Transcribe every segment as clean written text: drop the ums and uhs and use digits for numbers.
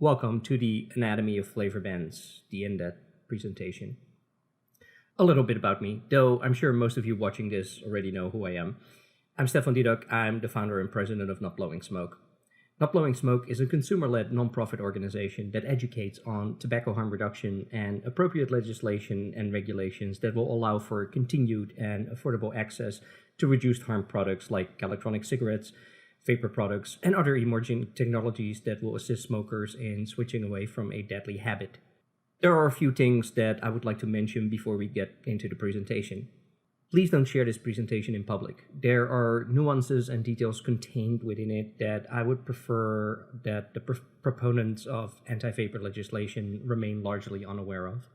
Welcome to the Anatomy of Flavor Bands, the in-depth presentation. A little bit about me, though I'm sure most of you watching this already know who I am. I'm Stefan Didok. I'm the founder and president of Not Blowing Smoke. Not Blowing Smoke is a consumer-led nonprofit organization that educates on tobacco harm reduction and appropriate legislation and regulations that will allow for continued and affordable access to reduced harm products like electronic cigarettes, vapor products, and other emerging technologies that will assist smokers in switching away from a deadly habit. There are a few things that I would like to mention before we get into the presentation. Please don't share this presentation in public. There are nuances and details contained within it that I would prefer that the proponents of anti-vapor legislation remain largely unaware of.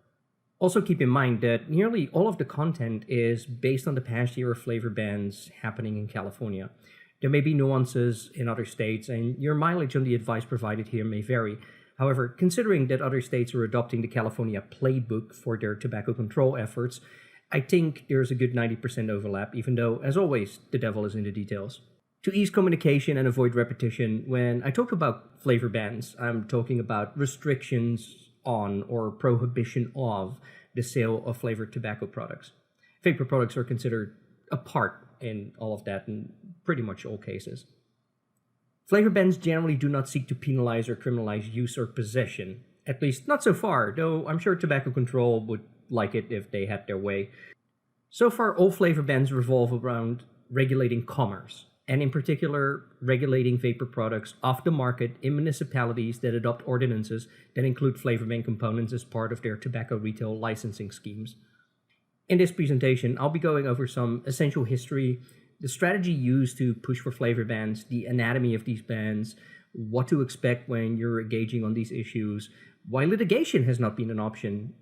Also keep in mind that nearly all of the content is based on the past year of flavor bans happening in California. There may be nuances in other states, and your mileage on the advice provided here may vary. However, considering that other states are adopting the California playbook for their tobacco control efforts, I think there's a good 90% overlap, even though, as always, the devil is in the details. To ease communication and avoid repetition, when I talk about flavor bans, I'm talking about restrictions on or prohibition of the sale of flavored tobacco products. Vapor products are considered a part in all of that in pretty much all cases. Flavor bans generally do not seek to penalize or criminalize use or possession, at least not so far, though I'm sure tobacco control would like it if they had their way. So far, all flavor bans revolve around regulating commerce, and in particular, regulating vapor products off the market in municipalities that adopt ordinances that include flavor ban components as part of their tobacco retail licensing schemes. In this presentation, I'll be going over some essential history, the strategy used to push for flavor bans, the anatomy of these bans, what to expect when you're engaging on these issues, why litigation has not been an option,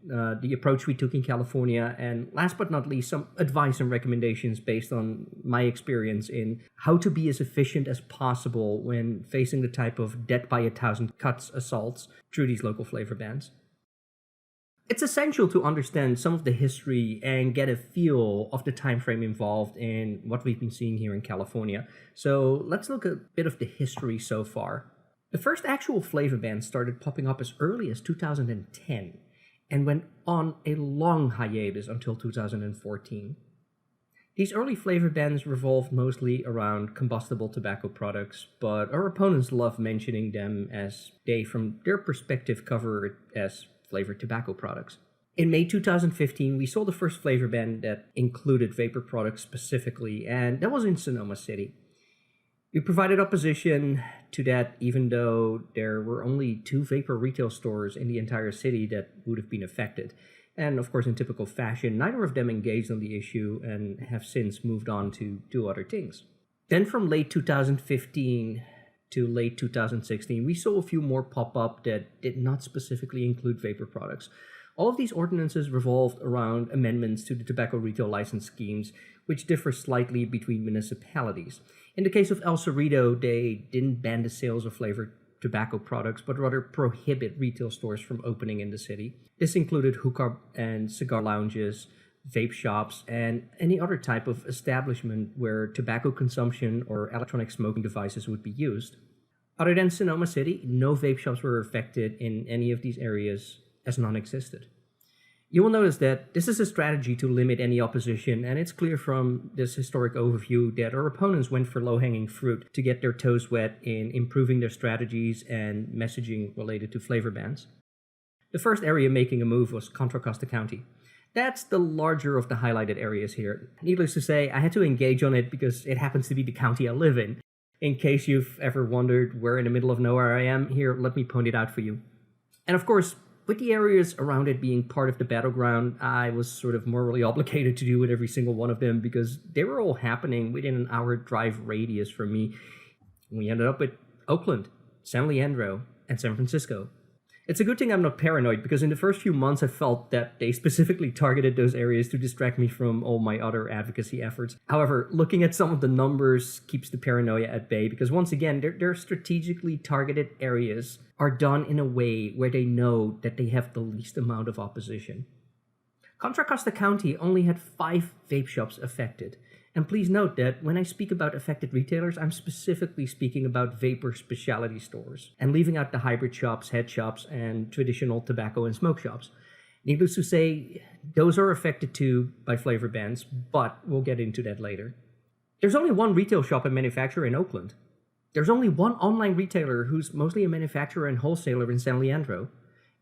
the approach we took in California, and last but not least, some advice and recommendations based on my experience in how to be as efficient as possible when facing the type of death by 1,000 cuts assaults through these local flavor bans. It's essential to understand some of the history and get a feel of the time frame involved in what we've been seeing here in California. So let's look at a bit of the history so far. The first actual flavor ban started popping up as early as 2010 and went on a long hiatus until 2014. These early flavor bans revolved mostly around combustible tobacco products, but our opponents love mentioning them as they, from their perspective, cover it as flavored tobacco products. In May 2015, we saw the first flavor ban that included vapor products specifically, and that was in Sonoma City. We provided opposition to that even though there were only 2 vapor retail stores in the entire city that would have been affected. And of course, in typical fashion, neither of them engaged on the issue and have since moved on to do other things. Then from late 2015 to late 2016, we saw a few more pop up that did not specifically include vapor products. All of these ordinances revolved around amendments to the tobacco retail license schemes, which differ slightly between municipalities. In the case of El Cerrito, they didn't ban the sales of flavored tobacco products, but rather prohibit retail stores from opening in the city. This included hookah and cigar lounges, vape shops, and any other type of establishment where tobacco consumption or electronic smoking devices would be used. Other than Sonoma City, no vape shops were affected in any of these areas as non-existent. You will notice that this is a strategy to limit any opposition, and it's clear from this historic overview that our opponents went for low-hanging fruit to get their toes wet in improving their strategies and messaging related to flavor bans. The first area making a move was Contra Costa County. That's the larger of the highlighted areas here. Needless to say, I had to engage on it because it happens to be the county I live in. In case you've ever wondered where in the middle of nowhere I am, here, let me point it out for you. And of course, with the areas around it being part of the battleground, I was sort of morally obligated to do with every single one of them because they were all happening within an hour drive radius from me. We ended up with Oakland, San Leandro, and San Francisco. It's a good thing I'm not paranoid because in the first few months I felt that they specifically targeted those areas to distract me from all my other advocacy efforts. However, looking at some of the numbers keeps the paranoia at bay because once again, their strategically targeted areas are done in a way where they know that they have the least amount of opposition. Contra Costa County only had 5 vape shops affected. And please note that when I speak about affected retailers, I'm specifically speaking about vapor specialty stores, and leaving out the hybrid shops, head shops, and traditional tobacco and smoke shops. Needless to say, those are affected too by flavor bans, but we'll get into that later. There's only one retail shop and manufacturer in Oakland. There's only one online retailer who's mostly a manufacturer and wholesaler in San Leandro.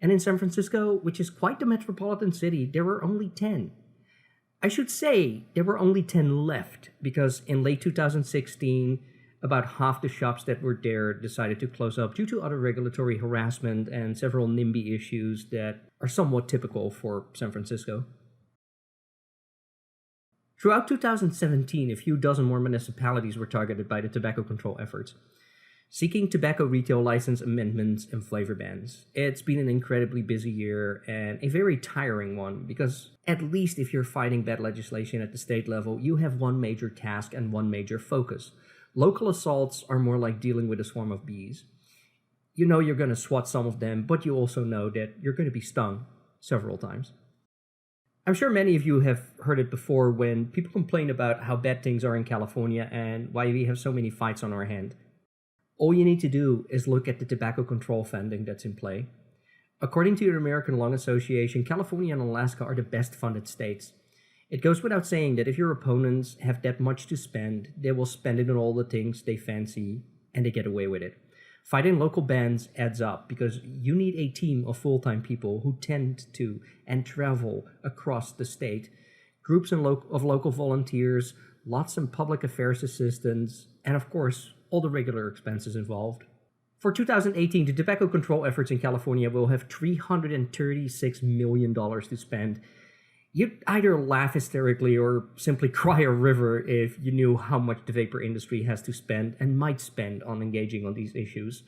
And in San Francisco, which is quite the metropolitan city, there were only 10. I should say there were only 10 left, because in late 2016, about half the shops that were there decided to close up due to other regulatory harassment and several NIMBY issues that are somewhat typical for San Francisco. Throughout 2017, a few dozen more municipalities were targeted by the tobacco control efforts, seeking tobacco retail license amendments and flavor bans. It's been an incredibly busy year and a very tiring one, because at least if you're fighting bad legislation at the state level, you have one major task and one major focus. Local assaults are more like dealing with a swarm of bees. You know you're going to swat some of them, but you also know that you're going to be stung several times. I'm sure many of you have heard it before when people complain about how bad things are in California and why we have so many fights on our hand. All you need to do is look at the tobacco control funding that's in play. According to the American Lung Association, California and Alaska are the best funded states. It goes without saying that if your opponents have that much to spend, they will spend it on all the things they fancy, and they get away with it. Fighting local bans adds up because you need a team of full-time people who tend to and travel across the state, groups of local volunteers, lots of public affairs assistants, and of course, all the regular expenses involved. For 2018, the tobacco control efforts in California will have $336 million to spend. You'd either laugh hysterically or simply cry a river if you knew how much the vapor industry has to spend and might spend on engaging on these issues.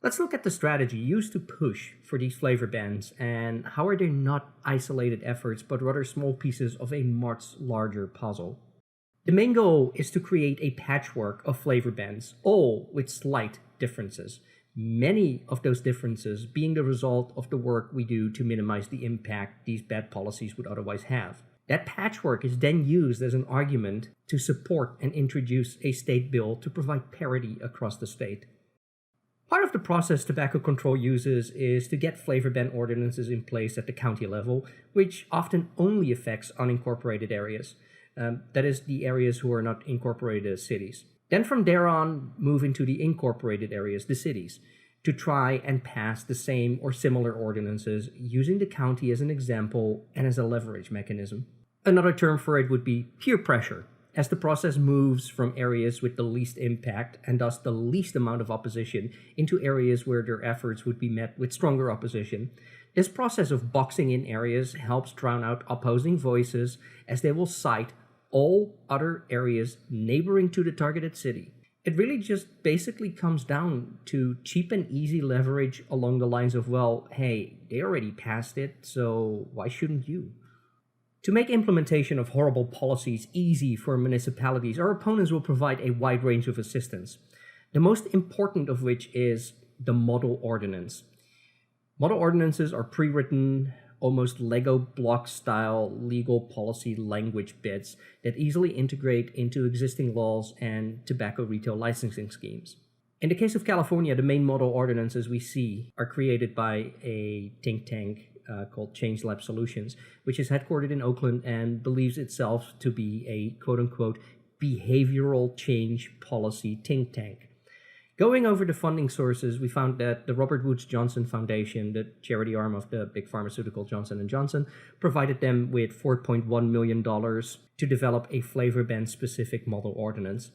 Let's look at the strategy used to push for these flavor bans, and how are they not isolated efforts but rather small pieces of a much larger puzzle. The main goal is to create a patchwork of flavor bans, all with slight differences. Many of those differences being the result of the work we do to minimize the impact these bad policies would otherwise have. That patchwork is then used as an argument to support and introduce a state bill to provide parity across the state. Part of the process tobacco control uses is to get flavor ban ordinances in place at the county level, which often only affects unincorporated areas. That is, the areas who are not incorporated as cities. Then from there on, move into the incorporated areas, the cities, to try and pass the same or similar ordinances, using the county as an example and as a leverage mechanism. Another term for it would be peer pressure, as the process moves from areas with the least impact and thus the least amount of opposition into areas where their efforts would be met with stronger opposition. This process of boxing in areas helps drown out opposing voices, as they will cite all other areas neighboring to the targeted city. It really just basically comes down to cheap and easy leverage along the lines of, well, hey, they already passed it, so why shouldn't you? To make implementation of horrible policies easy for municipalities, our opponents will provide a wide range of assistance, the most important of which is the model ordinance. Model ordinances are pre-written, almost Lego block style legal policy language bits that easily integrate into existing laws and tobacco retail licensing schemes. In the case of California, the main model ordinances we see are created by a think tank called ChangeLab Solutions, which is headquartered in Oakland and believes itself to be a quote-unquote behavioral change policy think tank. Going over the funding sources, we found that the Robert Woods Johnson Foundation, the charity arm of the big pharmaceutical Johnson & Johnson, provided them with $4.1 million to develop a flavor ban-specific model ordinance.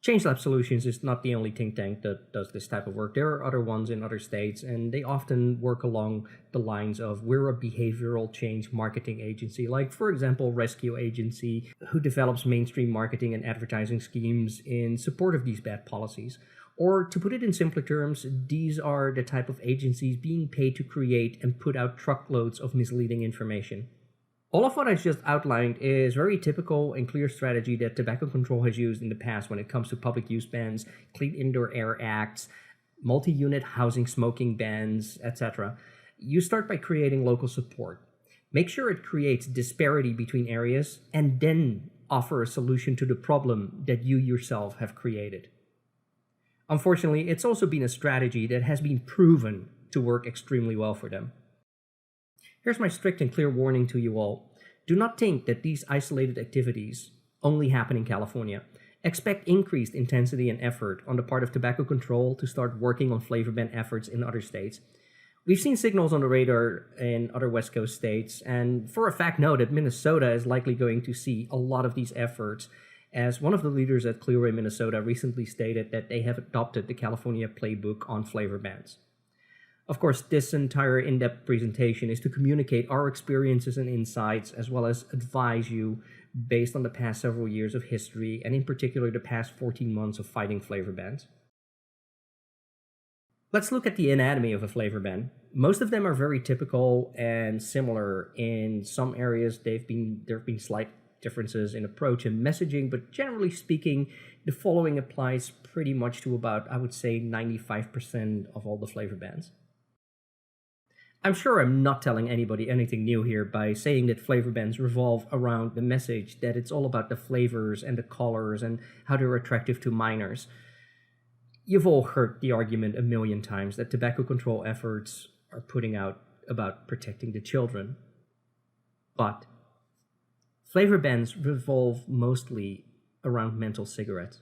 ChangeLab Solutions is not the only think tank that does this type of work. There are other ones in other states, and they often work along the lines of, we're a behavioral change marketing agency, like, for example, Rescue Agency, who develops mainstream marketing and advertising schemes in support of these bad policies. Or, to put it in simpler terms, these are the type of agencies being paid to create and put out truckloads of misleading information. All of what I've just outlined is very typical and clear strategy that tobacco control has used in the past when it comes to public use bans, Clean Indoor Air Acts, multi-unit housing smoking bans, etc. You start by creating local support. Make sure it creates disparity between areas and then offer a solution to the problem that you yourself have created. Unfortunately, it's also been a strategy that has been proven to work extremely well for them. Here's my strict and clear warning to you all. Do not think that these isolated activities only happen in California. Expect increased intensity and effort on the part of tobacco control to start working on flavor ban efforts in other states. We've seen signals on the radar in other West Coast states, and for a fact know that Minnesota is likely going to see a lot of these efforts, as one of the leaders at Clearway Minnesota recently stated that they have adopted the California playbook on flavor bans. Of course, this entire in-depth presentation is to communicate our experiences and insights, as well as advise you based on the past several years of history, and in particular the past 14 months of fighting flavor bans. Let's look at the anatomy of a flavor ban. Most of them are very typical and similar. In some areas, there have been slight differences in approach and messaging, but generally speaking, the following applies pretty much to about, I would say, 95% of all the flavor bans. I'm sure I'm not telling anybody anything new here by saying that flavor bans revolve around the message that it's all about the flavors and the colors and how they're attractive to minors. You've all heard the argument a million times that tobacco control efforts are putting out about protecting the children. But flavor bans revolve mostly around menthol cigarettes.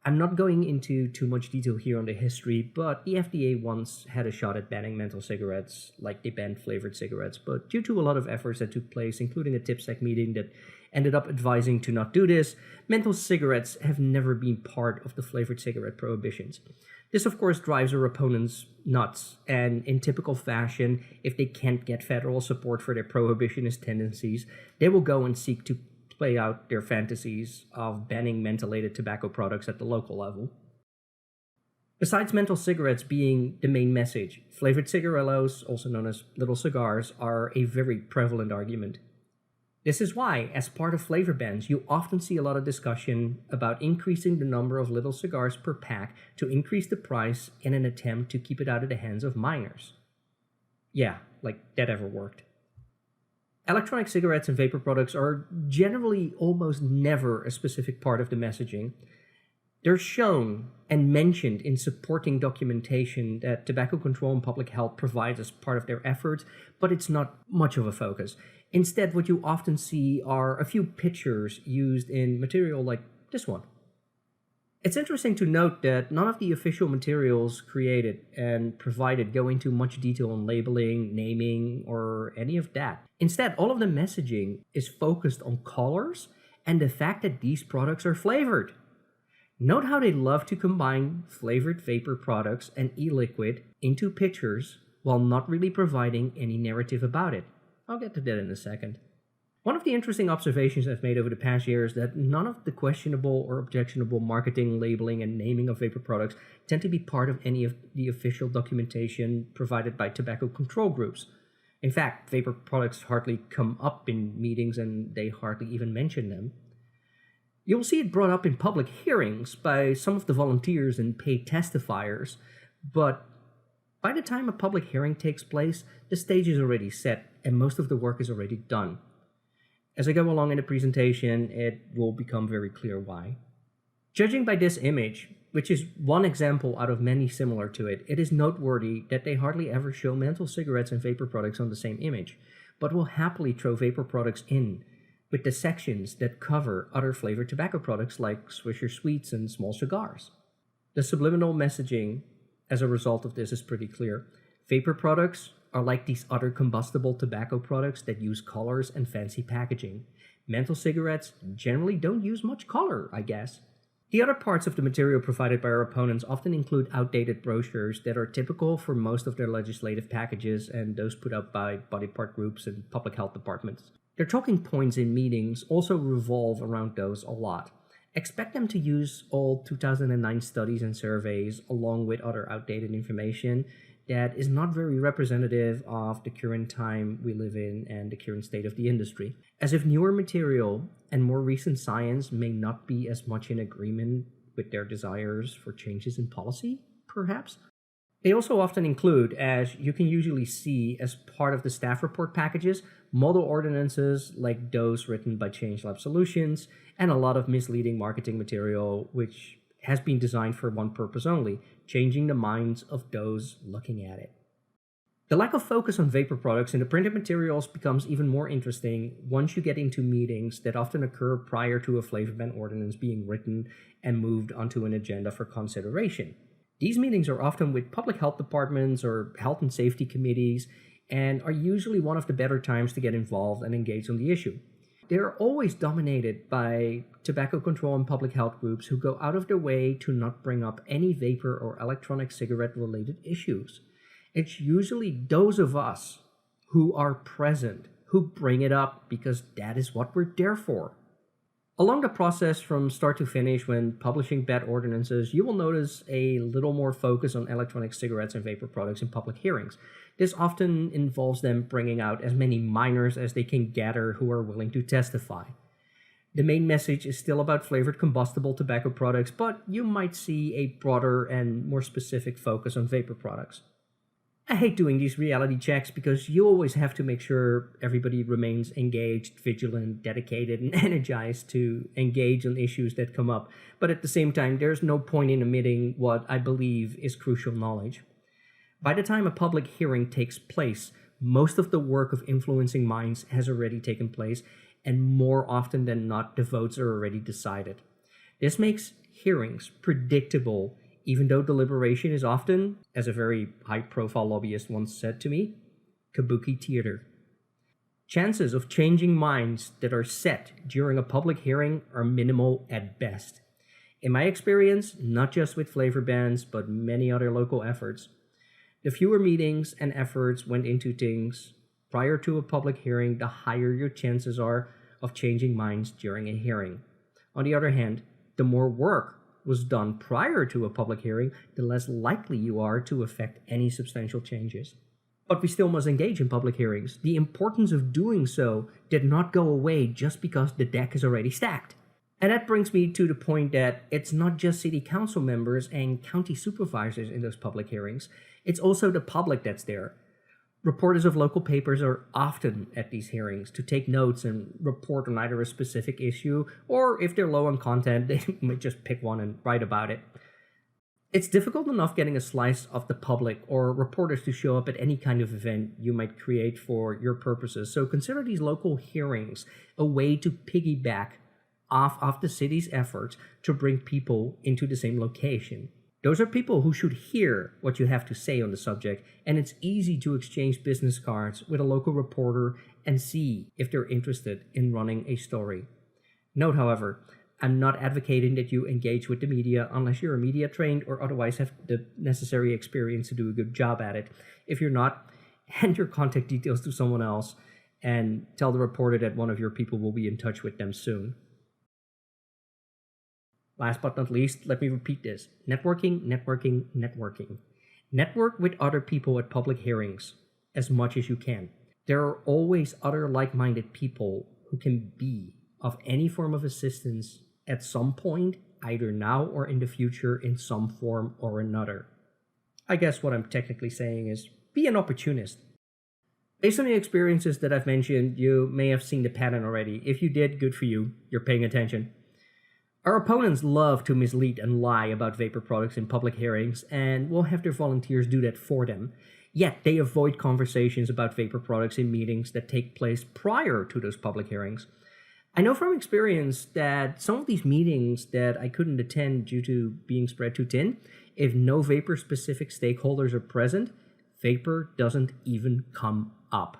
I'm not going into too much detail here on the history, but the FDA once had a shot at banning menthol cigarettes, like they banned flavored cigarettes, but due to a lot of efforts that took place, including a TIPSEC meeting that ended up advising to not do this, menthol cigarettes have never been part of the flavored cigarette prohibitions. This, of course, drives our opponents nuts, and in typical fashion, if they can't get federal support for their prohibitionist tendencies, they will go and seek to play out their fantasies of banning mentholated tobacco products at the local level. Besides menthol cigarettes being the main message, flavored cigarillos, also known as little cigars, are a very prevalent argument. This is why, as part of flavor bans, you often see a lot of discussion about increasing the number of little cigars per pack to increase the price in an attempt to keep it out of the hands of minors. Yeah, like that ever worked. Electronic cigarettes and vapor products are generally almost never a specific part of the messaging. They're shown and mentioned in supporting documentation that tobacco control and public health provides as part of their efforts, but it's not much of a focus. Instead, what you often see are a few pictures used in material like this one. It's interesting to note that none of the official materials created and provided go into much detail on labeling, naming, or any of that. Instead, all of the messaging is focused on colors and the fact that these products are flavored. Note how they love to combine flavored vapor products and e-liquid into pictures while not really providing any narrative about it. I'll get to that in a second. One of the interesting observations I've made over the past year is that none of the questionable or objectionable marketing, labeling, and naming of vapor products tend to be part of any of the official documentation provided by tobacco control groups. In fact, vapor products hardly come up in meetings and they hardly even mention them. You'll see it brought up in public hearings by some of the volunteers and paid testifiers, but by the time a public hearing takes place, the stage is already set and most of the work is already done. As I go along in the presentation, it will become very clear why. Judging by this image, which is one example out of many similar to it, it is noteworthy that they hardly ever show menthol cigarettes and vapor products on the same image, but will happily throw vapor products in with the sections that cover other flavored tobacco products like Swisher Sweets and small cigars. The subliminal messaging as a result of this is pretty clear. Vapor products are like these other combustible tobacco products that use colors and fancy packaging. Menthol cigarettes generally don't use much color, I guess. The other parts of the material provided by our opponents often include outdated brochures that are typical for most of their legislative packages and those put up by body part groups and public health departments. Their talking points in meetings also revolve around those a lot. Expect them to use all 2009 studies and surveys along with other outdated information that is not very representative of the current time we live in and the current state of the industry. As if newer material and more recent science may not be as much in agreement with their desires for changes in policy, perhaps? They also often include, as you can usually see as part of the staff report packages, model ordinances like those written by ChangeLab Solutions, and a lot of misleading marketing material which has been designed for one purpose only: changing the minds of those looking at it. The lack of focus on vapor products in the printed materials becomes even more interesting once you get into meetings that often occur prior to a flavor ban ordinance being written and moved onto an agenda for consideration. These meetings are often with public health departments or health and safety committees and are usually one of the better times to get involved and engage on the issue. They are always dominated by tobacco control and public health groups who go out of their way to not bring up any vapor or electronic cigarette related issues. It's usually those of us who are present who bring it up because that is what we're there for. Along the process from start to finish when publishing bad ordinances, you will notice a little more focus on electronic cigarettes and vapor products in public hearings. This often involves them bringing out as many minors as they can gather who are willing to testify. The main message is still about flavored combustible tobacco products, but you might see a broader and more specific focus on vapor products. I hate doing these reality checks because you always have to make sure everybody remains engaged, vigilant, dedicated, and energized to engage on issues that come up. But at the same time, there's no point in omitting what I believe is crucial knowledge. By the time a public hearing takes place, most of the work of influencing minds has already taken place, and more often than not, the votes are already decided. This makes hearings predictable, even though deliberation is often, as a very high-profile lobbyist once said to me, kabuki theater. Chances of changing minds that are set during a public hearing are minimal at best. In my experience, not just with flavor bans, but many other local efforts, the fewer meetings and efforts went into things prior to a public hearing, the higher your chances are of changing minds during a hearing. On the other hand, the more work was done prior to a public hearing, the less likely you are to affect any substantial changes. But we still must engage in public hearings. The importance of doing so did not go away just because the deck is already stacked. And that brings me to the point that it's not just city council members and county supervisors in those public hearings, it's also the public that's there. Reporters of local papers are often at these hearings to take notes and report on either a specific issue, or if they're low on content, they might just pick one and write about it. It's difficult enough getting a slice of the public or reporters to show up at any kind of event you might create for your purposes, so consider these local hearings a way to piggyback off of the city's efforts to bring people into the same location. Those are people who should hear what you have to say on the subject, and it's easy to exchange business cards with a local reporter and see if they're interested in running a story. Note, however, I'm not advocating that you engage with the media unless you're media trained or otherwise have the necessary experience to do a good job at it. If you're not, hand your contact details to someone else and tell the reporter that one of your people will be in touch with them soon. Last but not least, let me repeat this. Networking, networking, networking. Network with other people at public hearings as much as you can. There are always other like-minded people who can be of any form of assistance at some point, either now or in the future in some form or another. I guess what I'm technically saying is be an opportunist. Based on the experiences that I've mentioned, you may have seen the pattern already. If you did, good for you. You're paying attention. Our opponents love to mislead and lie about vapor products in public hearings, and will have their volunteers do that for them. Yet they avoid conversations about vapor products in meetings that take place prior to those public hearings. I know from experience that some of these meetings that I couldn't attend due to being spread too thin, if no vapor-specific stakeholders are present, vapor doesn't even come up.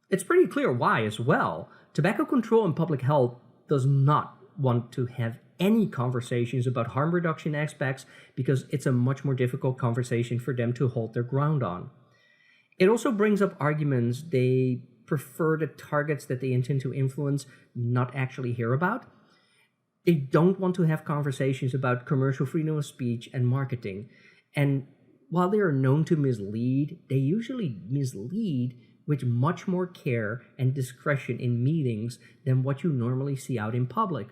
It's pretty clear why as well. Tobacco control and public health does not want to have any conversations about harm reduction aspects because it's a much more difficult conversation for them to hold their ground on. It also brings up arguments they prefer the targets that they intend to influence not actually hear about. They don't want to have conversations about commercial freedom of speech and marketing. And while they are known to mislead, they usually mislead with much more care and discretion in meetings than what you normally see out in public.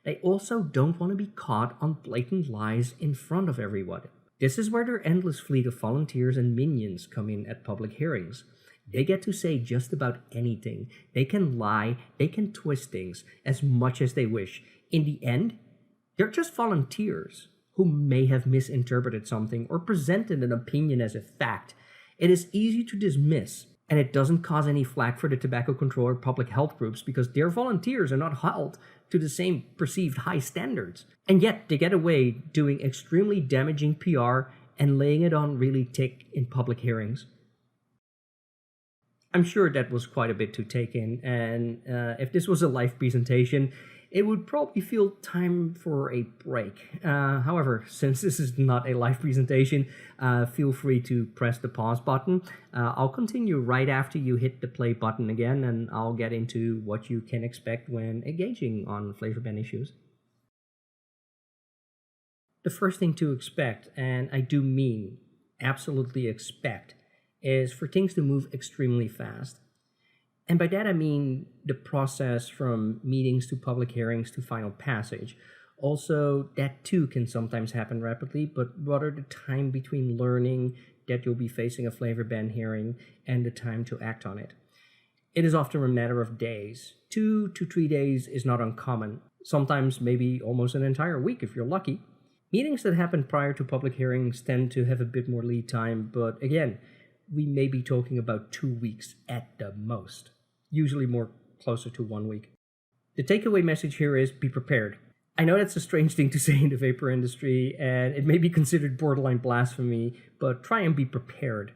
They also don't want to be caught on blatant lies in front of everyone. This is where their endless fleet of volunteers and minions come in at public hearings. They get to say just about anything. They can lie, they can twist things as much as they wish. In the end, they're just volunteers who may have misinterpreted something or presented an opinion as a fact. It is easy to dismiss, and it doesn't cause any flack for the tobacco control or public health groups because their volunteers are not held to the same perceived high standards. And yet, they get away doing extremely damaging PR and laying it on really thick in public hearings. I'm sure that was quite a bit to take in, and if this was a live presentation, it would probably feel time for a break. However, since this is not a live presentation, feel free to press the pause button. I'll continue right after you hit the play button again, and I'll get into what you can expect when engaging on flavor ban issues. The first thing to expect, and I do mean absolutely expect, is for things to move extremely fast. And by that I mean the process from meetings to public hearings to final passage. Also, that too can sometimes happen rapidly, but rather the time between learning that you'll be facing a flavor ban hearing and the time to act on it. It is often a matter of days. 2 to 3 days is not uncommon. Sometimes maybe almost an entire week if you're lucky. Meetings that happen prior to public hearings tend to have a bit more lead time, but again, we may be talking about 2 weeks at the most, usually more closer to 1 week. The takeaway message here is be prepared. I know that's a strange thing to say in the vapor industry, and it may be considered borderline blasphemy, but try and be prepared.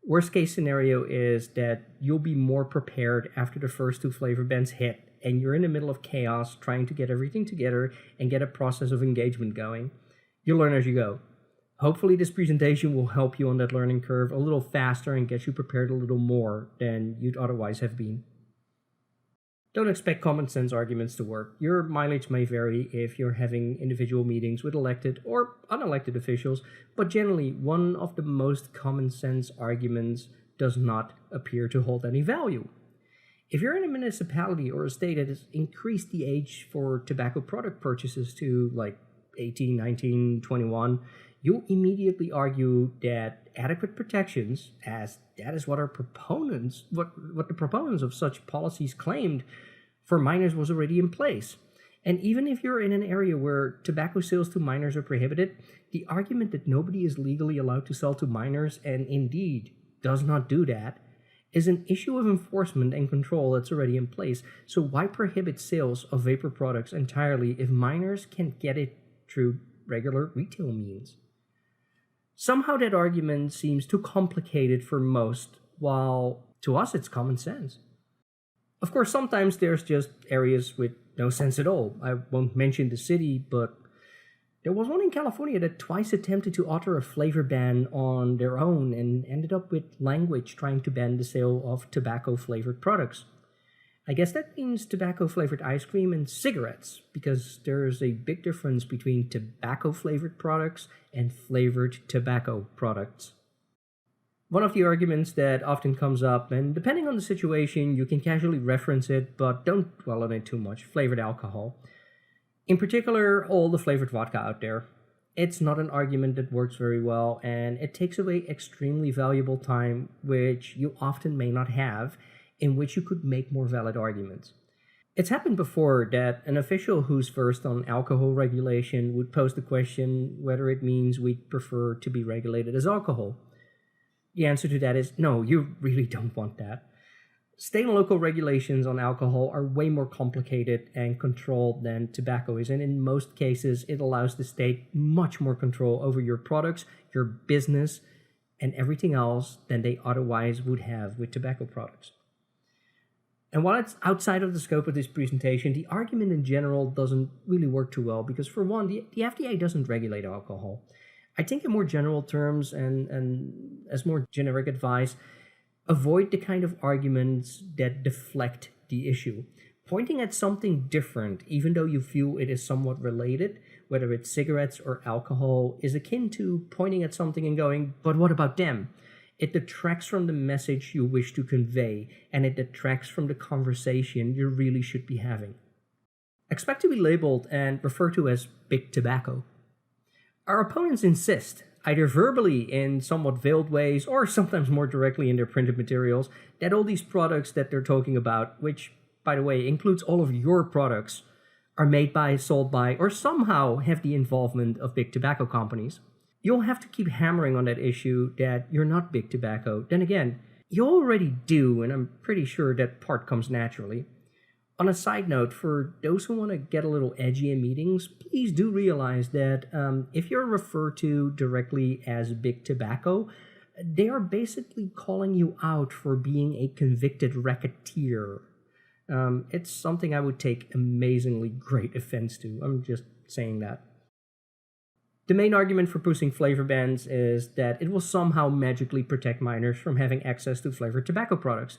Worst case scenario is that you'll be more prepared after the first 2 flavor bans hit, and you're in the middle of chaos trying to get everything together and get a process of engagement going. You'll learn as you go. Hopefully this presentation will help you on that learning curve a little faster and get you prepared a little more than you'd otherwise have been. Don't expect common sense arguments to work. Your mileage may vary if you're having individual meetings with elected or unelected officials, but generally one of the most common sense arguments does not appear to hold any value. If you're in a municipality or a state that has increased the age for tobacco product purchases to like 18, 19, 21, you'll immediately argue that adequate protections, as that is what the proponents of such policies claimed, for minors was already in place. And even if you're in an area where tobacco sales to minors are prohibited, the argument that nobody is legally allowed to sell to minors, and indeed does not do that, is an issue of enforcement and control that's already in place. So why prohibit sales of vapor products entirely if minors can get it through regular retail means? Somehow that argument seems too complicated for most, while to us it's common sense. Of course, sometimes there's just areas with no sense at all. I won't mention the city, but there was one in California that twice attempted to author a flavor ban on their own and ended up with language trying to ban the sale of tobacco-flavored products. I guess that means tobacco-flavored ice cream and cigarettes, because there's a big difference between tobacco-flavored products and flavored tobacco products. One of the arguments that often comes up, and depending on the situation, you can casually reference it, but don't dwell on it too much, flavored alcohol. In particular, all the flavored vodka out there. It's not an argument that works very well, and it takes away extremely valuable time, which you often may not have, in which you could make more valid arguments. It's happened before that an official who's versed on alcohol regulation would pose the question whether it means we'd prefer to be regulated as alcohol. The answer to that is no, you really don't want that. State and local regulations on alcohol are way more complicated and controlled than tobacco is, and in most cases it allows the state much more control over your products, your business, and everything else than they otherwise would have with tobacco products. And while it's outside of the scope of this presentation, the argument in general doesn't really work too well because, for one, the FDA doesn't regulate alcohol. I think in more general terms and as more generic advice, avoid the kind of arguments that deflect the issue. Pointing at something different, even though you feel it is somewhat related, whether it's cigarettes or alcohol, is akin to pointing at something and going, but what about them? It detracts from the message you wish to convey, and it detracts from the conversation you really should be having. Expect to be labeled and referred to as big tobacco. Our opponents insist either verbally in somewhat veiled ways or sometimes more directly in their printed materials, that all these products that they're talking about, which, by the way, includes all of your products, are made by, sold by, or somehow have the involvement of big tobacco companies. You'll have to keep hammering on that issue that you're not big tobacco. Then again, you already do, and I'm pretty sure that part comes naturally. On a side note, for those who want to get a little edgy in meetings, please do realize that if you're referred to directly as big tobacco, they are basically calling you out for being a convicted racketeer. It's something I would take amazingly great offense to. I'm just saying that. The main argument for pushing flavor bans is that it will somehow magically protect minors from having access to flavored tobacco products.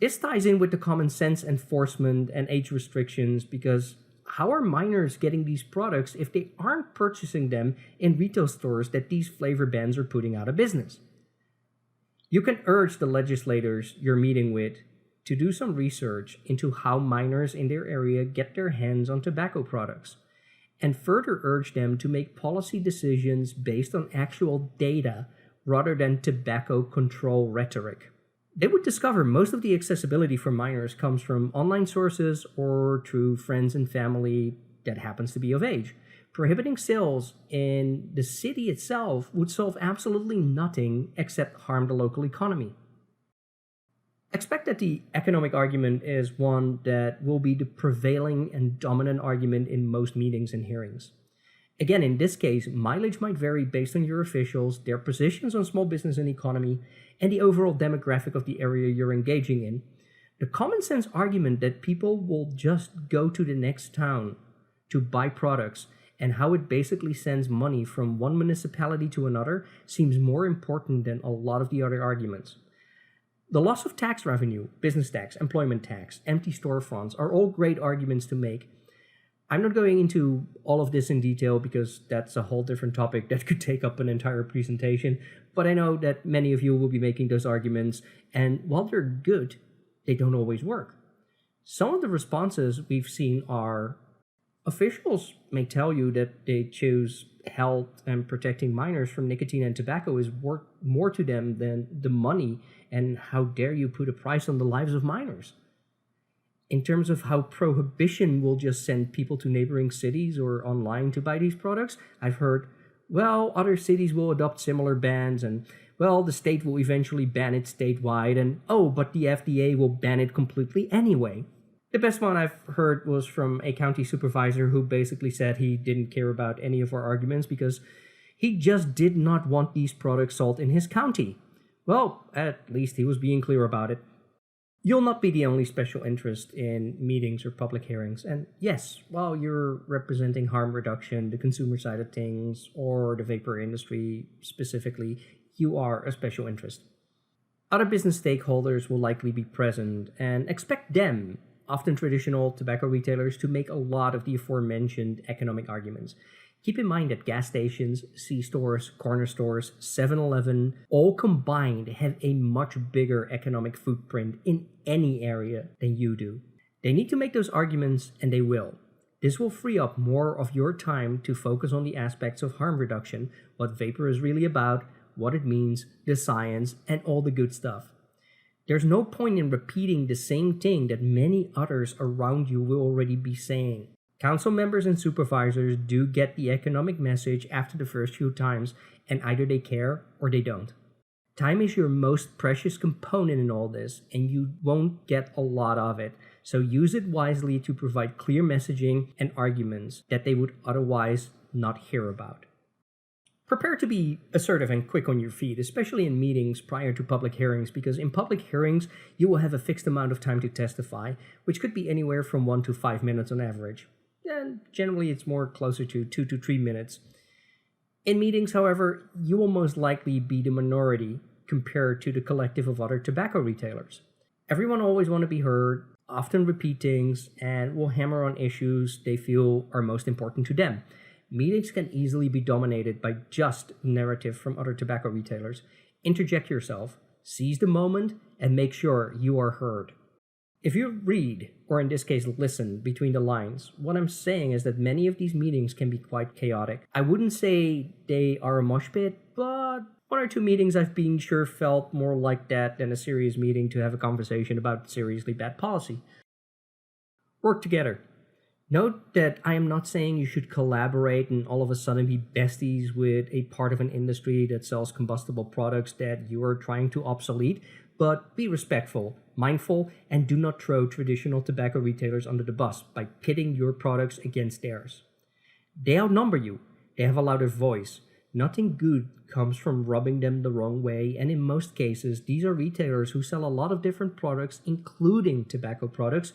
This ties in with the common sense enforcement and age restrictions, because how are minors getting these products if they aren't purchasing them in retail stores that these flavor bans are putting out of business? You can urge the legislators you're meeting with to do some research into how minors in their area get their hands on tobacco products, and further urge them to make policy decisions based on actual data rather than tobacco control rhetoric. They would discover most of the accessibility for minors comes from online sources or through friends and family that happens to be of age. Prohibiting sales in the city itself would solve absolutely nothing except harm the local economy. Expect that the economic argument is one that will be the prevailing and dominant argument in most meetings and hearings. Again, in this case, mileage might vary based on your officials, their positions on small business and economy, and the overall demographic of the area you're engaging in. The common sense argument that people will just go to the next town to buy products and how it basically sends money from one municipality to another seems more important than a lot of the other arguments. The loss of tax revenue, business tax, employment tax, empty storefronts are all great arguments to make. I'm not going into all of this in detail because that's a whole different topic that could take up an entire presentation, but I know that many of you will be making those arguments, and while they're good, they don't always work. Some of the responses we've seen are officials may tell you that they choose health and protecting minors from nicotine and tobacco is worth more to them than the money, and how dare you put a price on the lives of minors. In terms of how prohibition will just send people to neighboring cities or online to buy these products, I've heard, well, other cities will adopt similar bans, and, well, the state will eventually ban it statewide, and, oh, but the FDA will ban it completely anyway. The best one I've heard was from a county supervisor who basically said he didn't care about any of our arguments because he just did not want these products sold in his county. Well, at least he was being clear about it. You'll not be the only special interest in meetings or public hearings, and yes, while you're representing harm reduction, the consumer side of things, or the vapor industry specifically, you are a special interest. Other business stakeholders will likely be present, and expect them, often traditional tobacco retailers, to make a lot of the aforementioned economic arguments. Keep in mind that gas stations, C-stores, corner stores, 7-Eleven, all combined have a much bigger economic footprint in any area than you do. They need to make those arguments, and they will. This will free up more of your time to focus on the aspects of harm reduction, what vapor is really about, what it means, the science, and all the good stuff. There's no point in repeating the same thing that many others around you will already be saying. Council members and supervisors do get the economic message after the first few times, and either they care or they don't. Time is your most precious component in all this, and you won't get a lot of it, so use it wisely to provide clear messaging and arguments that they would otherwise not hear about. Prepare to be assertive and quick on your feet, especially in meetings prior to public hearings, because in public hearings, you will have a fixed amount of time to testify, which could be anywhere from 1 to 5 minutes on average. And generally, it's more closer to 2 to 3 minutes. In meetings, however, you will most likely be the minority compared to the collective of other tobacco retailers. Everyone always wants to be heard, often repeat things, and will hammer on issues they feel are most important to them. Meetings can easily be dominated by just narrative from other tobacco retailers. Interject yourself, seize the moment, and make sure you are heard. If you read, or in this case listen, between the lines, what I'm saying is that many of these meetings can be quite chaotic. I wouldn't say they are a mosh pit, but one or two meetings I've been sure felt more like that than a serious meeting to have a conversation about seriously bad policy. Work together. Note that I am not saying you should collaborate and all of a sudden be besties with a part of an industry that sells combustible products that you are trying to obsolete, but be respectful, mindful, and do not throw traditional tobacco retailers under the bus by pitting your products against theirs. They outnumber you. They have a louder voice. Nothing good comes from rubbing them the wrong way, and in most cases, these are retailers who sell a lot of different products, including tobacco products,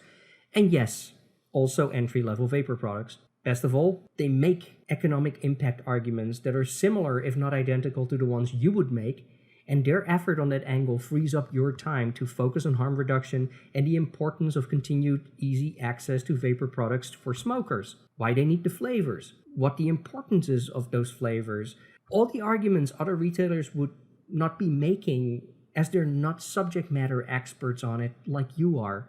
and yes, also entry-level vapor products. Best of all, they make economic impact arguments that are similar, if not identical, to the ones you would make, and their effort on that angle frees up your time to focus on harm reduction and the importance of continued easy access to vapor products for smokers, why they need the flavors, what the importance is of those flavors, all the arguments other retailers would not be making as they're not subject matter experts on it like you are.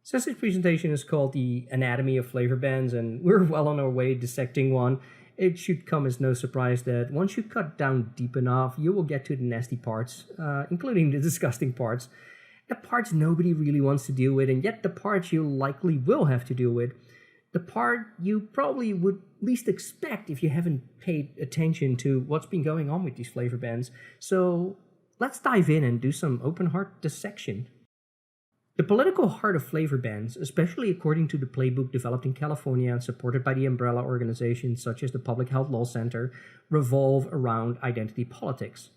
Since this presentation is called The Anatomy of Flavor Bans, and we're well on our way dissecting one, it should come as no surprise that once you cut down deep enough, you will get to the nasty parts, including the disgusting parts. The parts nobody really wants to deal with, and yet the parts you likely will have to deal with. The part you probably would least expect if you haven't paid attention to what's been going on with these flavor bans. So let's dive in and do some open heart dissection. The political heart of flavor bans, especially according to the playbook developed in California and supported by the umbrella organizations such as the Public Health Law Center, revolve around identity politics,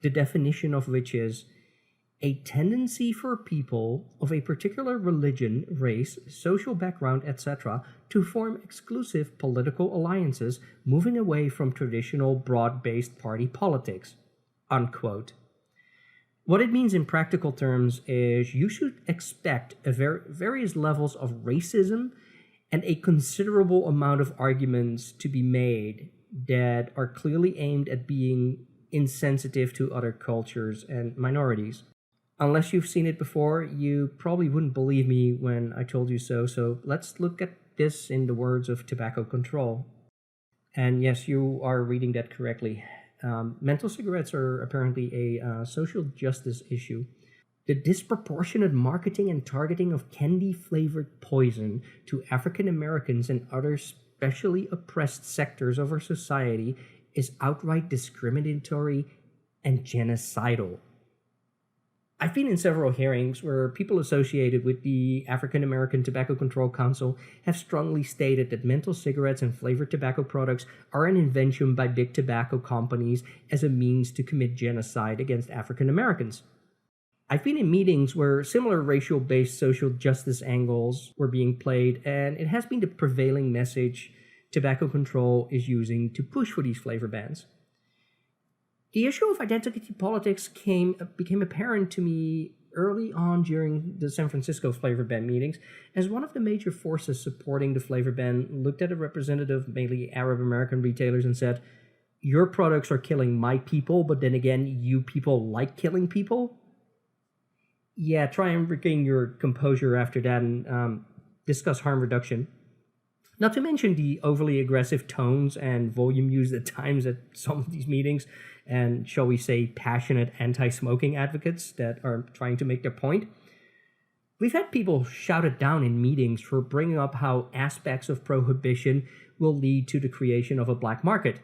the definition of which is a tendency for people of a particular religion, race, social background, etc., to form exclusive political alliances, moving away from traditional broad-based party politics, unquote. What it means in practical terms is you should expect various levels of racism and a considerable amount of arguments to be made that are clearly aimed at being insensitive to other cultures and minorities. Unless you've seen it before, you probably wouldn't believe me when I told you so. So let's look at this in the words of tobacco control. And yes, you are reading that correctly. Menthol cigarettes are apparently a social justice issue. The disproportionate marketing and targeting of candy-flavored poison to African Americans and other specially oppressed sectors of our society is outright discriminatory and genocidal. I've been in several hearings where people associated with the African American Tobacco Control Council have strongly stated that menthol cigarettes and flavored tobacco products are an invention by big tobacco companies as a means to commit genocide against African Americans. I've been in meetings where similar racial-based social justice angles were being played, and it has been the prevailing message tobacco control is using to push for these flavor bans. The issue of identity politics became apparent to me early on during the San Francisco flavor ban meetings, as one of the major forces supporting the flavor ban looked at a representative, mainly Arab American retailers, and said, "Your products are killing my people, but then again, you people like killing people?" Yeah, try and regain your composure after that and discuss harm reduction. Not to mention the overly aggressive tones and volume used at times at some of these meetings, and shall we say passionate anti-smoking advocates that are trying to make their point. We've had people shouted down in meetings for bringing up how aspects of prohibition will lead to the creation of a black market.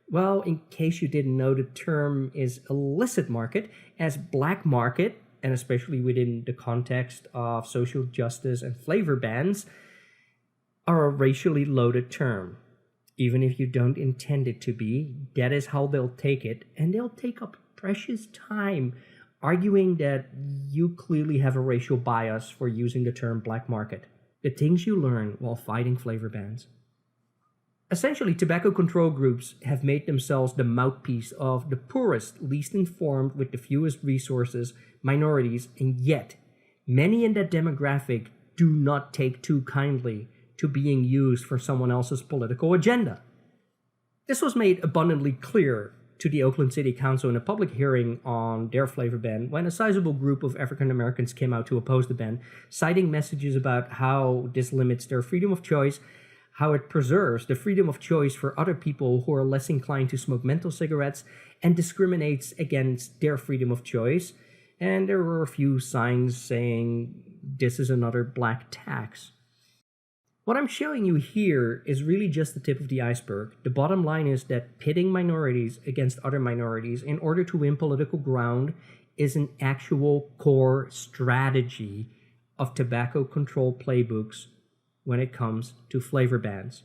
Well, in case you didn't know, the term is illicit market, as black market, and especially within the context of social justice and flavor bans, are a racially loaded term. Even if you don't intend it to be, that is how they'll take it, and they'll take up precious time arguing that you clearly have a racial bias for using the term black market. The things you learn while fighting flavor bans. Essentially, tobacco control groups have made themselves the mouthpiece of the poorest, least informed, with the fewest resources, minorities, and yet, many in that demographic do not take too kindly to being used for someone else's political agenda. This was made abundantly clear to the Oakland City Council in a public hearing on their flavor ban when a sizable group of African Americans came out to oppose the ban, citing messages about how this limits their freedom of choice, how it preserves the freedom of choice for other people who are less inclined to smoke menthol cigarettes, and discriminates against their freedom of choice. And there were a few signs saying this is another black tax. What I'm showing you here is really just the tip of the iceberg. The bottom line is that pitting minorities against other minorities in order to win political ground is an actual core strategy of tobacco control playbooks when it comes to flavor bans.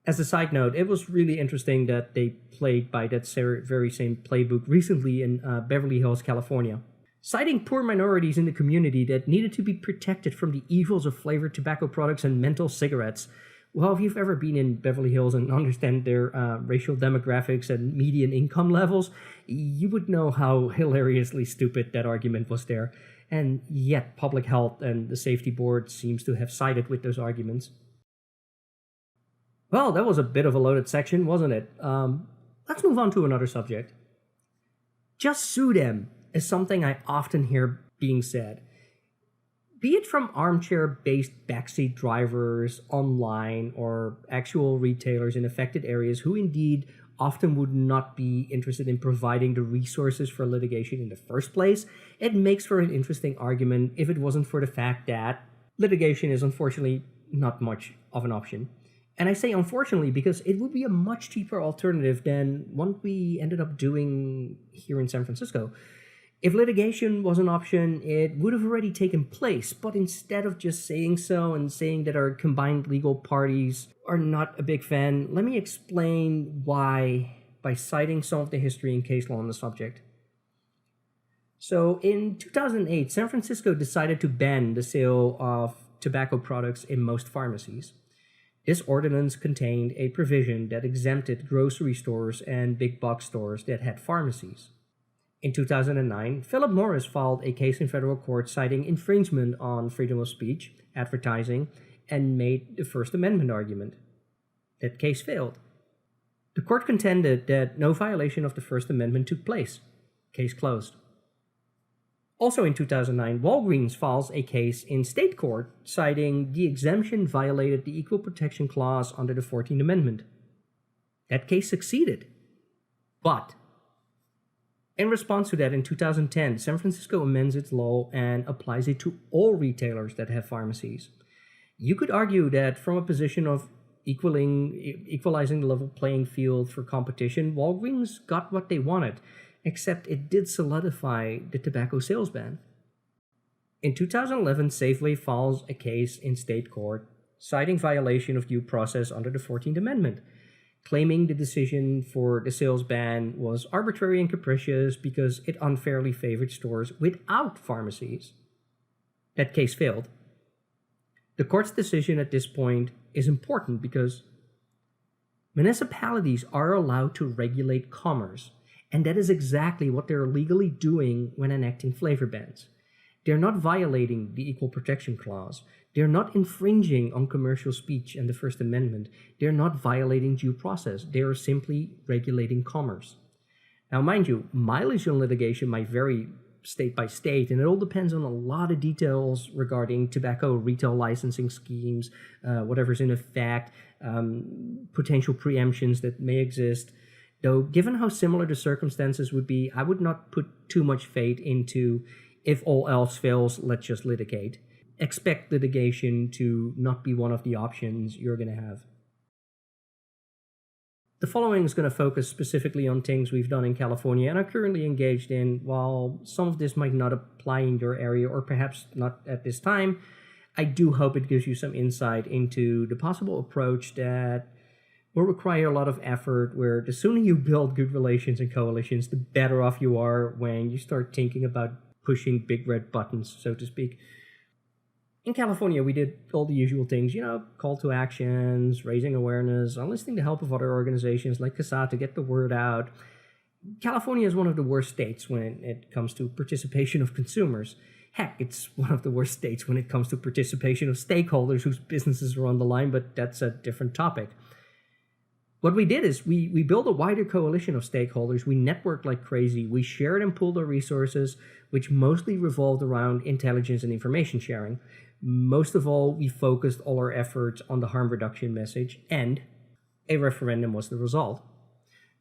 As a side note, it was really interesting that they played by that very same playbook recently in Beverly Hills, California. Citing poor minorities in the community that needed to be protected from the evils of flavored tobacco products and menthol cigarettes. Well, if you've ever been in Beverly Hills and understand their racial demographics and median income levels, you would know how hilariously stupid that argument was there. And yet, public health and the safety board seems to have sided with those arguments. Well, that was a bit of a loaded section, wasn't it? Let's move on to another subject. Just sue them is something I often hear being said. Be it from armchair-based backseat drivers online or actual retailers in affected areas who indeed often would not be interested in providing the resources for litigation in the first place, it makes for an interesting argument if it wasn't for the fact that litigation is unfortunately not much of an option. And I say unfortunately because it would be a much cheaper alternative than one we ended up doing here in San Francisco. If litigation was an option, it would have already taken place, but instead of just saying so and saying that our combined legal parties are not a big fan, let me explain why by citing some of the history and case law on the subject. So in 2008, San Francisco decided to ban the sale of tobacco products in most pharmacies. This ordinance contained a provision that exempted grocery stores and big box stores that had pharmacies. In 2009, Philip Morris filed a case in federal court citing infringement on freedom of speech, advertising, and made the First Amendment argument. That case failed. The court contended that no violation of the First Amendment took place. Case closed. Also in 2009, Walgreens files a case in state court citing the exemption violated the Equal Protection Clause under the 14th Amendment. That case succeeded. But in response to that, in 2010, San Francisco amends its law and applies it to all retailers that have pharmacies. You could argue that from a position of equalizing the level playing field for competition, Walgreens got what they wanted, except it did solidify the tobacco sales ban. In 2011, Safeway files a case in state court citing violation of due process under the 14th Amendment, claiming the decision for the sales ban was arbitrary and capricious because it unfairly favored stores without pharmacies. That case failed. The court's decision at this point is important because municipalities are allowed to regulate commerce, and that is exactly what they're legally doing when enacting flavor bans. They're not violating the Equal Protection Clause. They're not infringing on commercial speech and the First Amendment. They're not violating due process. They are simply regulating commerce. Now, mind you, mileage on litigation might vary state by state, and it all depends on a lot of details regarding tobacco retail licensing schemes, whatever's in effect, potential preemptions that may exist. Though, given how similar the circumstances would be, I would not put too much faith into if all else fails, let's just litigate. Expect litigation to not be one of the options you're going to have. The following is going to focus specifically on things we've done in California and are currently engaged in. While some of this might not apply in your area or perhaps not at this time, I do hope it gives you some insight into the possible approach that will require a lot of effort, where the sooner you build good relations and coalitions, the better off you are when you start thinking about pushing big red buttons, so to speak. In California, we did all the usual things, call to actions, raising awareness, enlisting the help of other organizations like CASA to get the word out. California is one of the worst states when it comes to participation of consumers. Heck, it's one of the worst states when it comes to participation of stakeholders whose businesses are on the line, but that's a different topic. What we did is we built a wider coalition of stakeholders. We networked like crazy. We shared and pooled our resources, which mostly revolved around intelligence and information sharing. Most of all, we focused all our efforts on the harm reduction message, and a referendum was the result.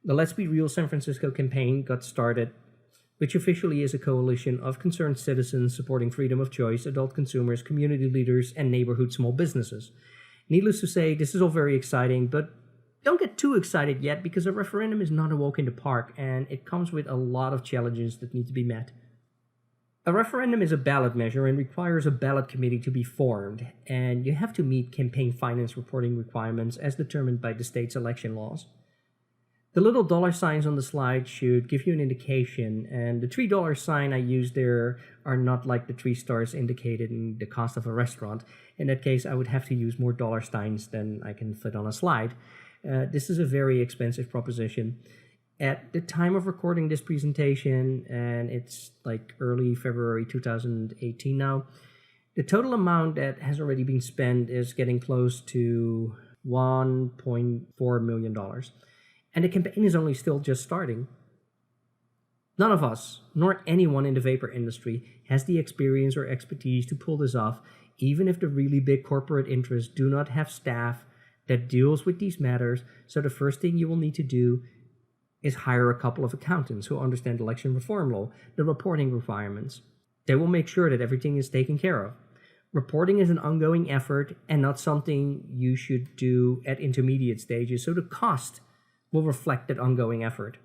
The Let's Be Real San Francisco campaign got started, which officially is a coalition of concerned citizens supporting freedom of choice, adult consumers, community leaders, and neighborhood small businesses. Needless to say, this is all very exciting, but don't get too excited yet, because a referendum is not a walk in the park, and it comes with a lot of challenges that need to be met. A referendum is a ballot measure and requires a ballot committee to be formed, and you have to meet campaign finance reporting requirements as determined by the state's election laws. The little dollar signs on the slide should give you an indication, and the $3 sign I used there are not like the 3 stars indicated in the cost of a restaurant. In that case, I would have to use more dollar signs than I can fit on a slide. This is a very expensive proposition. At the time of recording this presentation, and it's like early February 2018 now, the total amount that has already been spent is getting close to $1.4 million. And the campaign is only still just starting. None of us, nor anyone in the vapor industry, has the experience or expertise to pull this off, even if the really big corporate interests do not have staff that deals with these matters. So the first thing you will need to do is hire a couple of accountants who understand election reform law, the reporting requirements. They will make sure that everything is taken care of. Reporting is an ongoing effort and not something you should do at intermediate stages, so the cost will reflect that ongoing effort.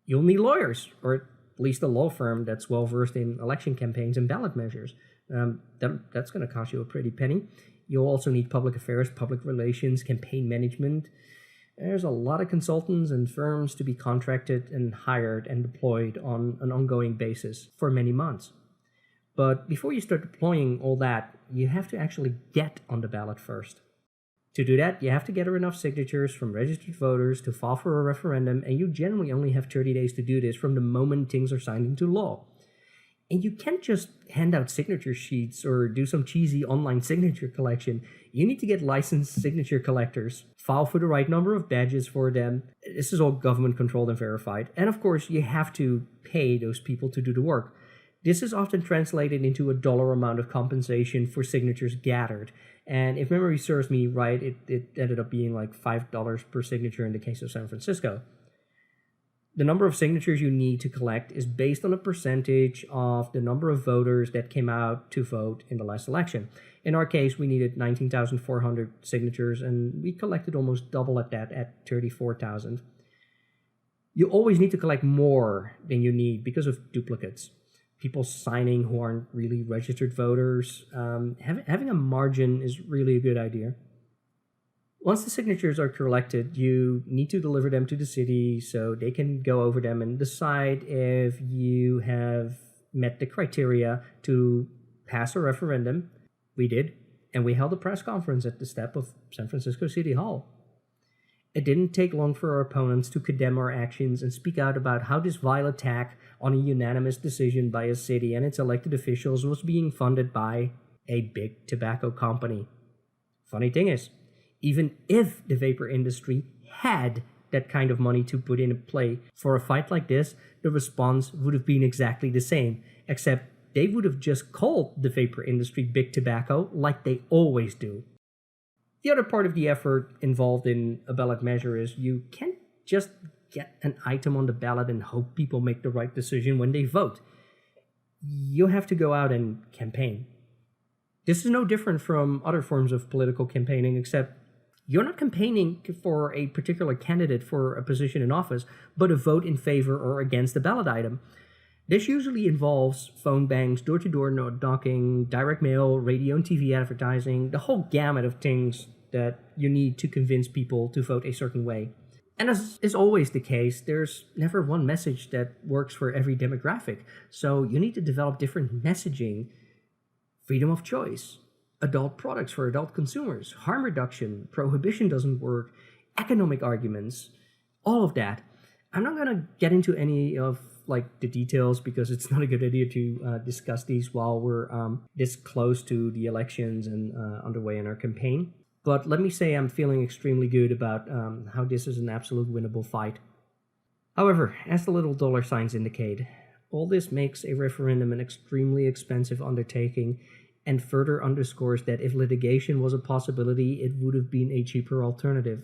You'll need lawyers, or at least a law firm that's well versed in election campaigns and ballot measures. That's going to cost you a pretty penny. You'll also need public affairs, public relations, campaign management. There's a lot of consultants and firms to be contracted and hired and deployed on an ongoing basis for many months. But before you start deploying all that, you have to actually get on the ballot first. To do that, you have to gather enough signatures from registered voters to file for a referendum, and you generally only have 30 days to do this from the moment things are signed into law. And you can't just hand out signature sheets or do some cheesy online signature collection. You need to get licensed signature collectors, file for the right number of badges for them. This is all government controlled and verified. And of course, you have to pay those people to do the work. This is often translated into a dollar amount of compensation for signatures gathered. And if memory serves me right, it ended up being like $5 per signature in the case of San Francisco. The number of signatures you need to collect is based on a percentage of the number of voters that came out to vote in the last election. In our case, we needed 19,400 signatures, and we collected almost double at that at 34,000. You always need to collect more than you need because of duplicates. People signing who aren't really registered voters. Having a margin is really a good idea. Once the signatures are collected, you need to deliver them to the city so they can go over them and decide if you have met the criteria to pass a referendum. We did, and we held a press conference at the step of San Francisco City Hall. It didn't take long for our opponents to condemn our actions and speak out about how this vile attack on a unanimous decision by a city and its elected officials was being funded by a big tobacco company. Funny thing is, even if the vapor industry had that kind of money to put in play for a fight like this, the response would have been exactly the same, except they would have just called the vapor industry big tobacco like they always do. The other part of the effort involved in a ballot measure is you can't just get an item on the ballot and hope people make the right decision when they vote. You have to go out and campaign. This is no different from other forms of political campaigning, except you're not campaigning for a particular candidate for a position in office, but a vote in favor or against a ballot item. This usually involves phone banks, door-to-door knocking, direct mail, radio and TV advertising, the whole gamut of things that you need to convince people to vote a certain way. And as is always the case, there's never one message that works for every demographic. So you need to develop different messaging, freedom of choice, adult products for adult consumers, harm reduction, prohibition doesn't work, economic arguments, all of that. I'm not going to get into any of the details because it's not a good idea to discuss these while we're this close to the elections and underway in our campaign. But let me say I'm feeling extremely good about how this is an absolute winnable fight. However, as the little dollar signs indicate, all this makes a referendum an extremely expensive undertaking and further underscores that if litigation was a possibility, it would have been a cheaper alternative.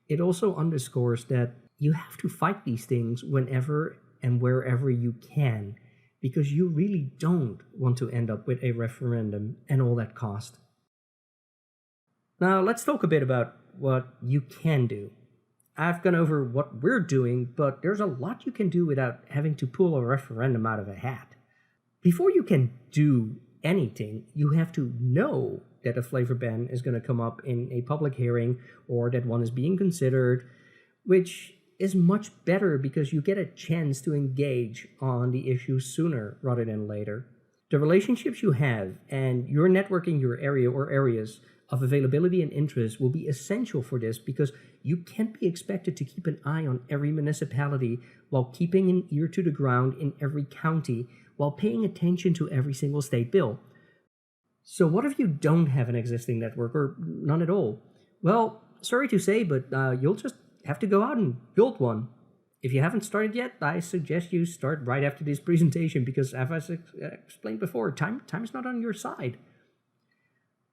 It also underscores that you have to fight these things whenever and wherever you can, because you really don't want to end up with a referendum and all that cost. Now, let's talk a bit about what you can do. I've gone over what we're doing, but there's a lot you can do without having to pull a referendum out of a hat. Before you can do anything, you have to know that a flavor ban is going to come up in a public hearing or that one is being considered, which is much better because you get a chance to engage on the issue sooner rather than later. The relationships you have and your network in your area or areas of availability and interest will be essential for this because you can't be expected to keep an eye on every municipality while keeping an ear to the ground in every county while paying attention to every single state bill. So what if you don't have an existing network or none at all? Well, sorry to say, but you'll just have to go out and build one. If you haven't started yet, I suggest you start right after this presentation because, as I explained before, time's not on your side.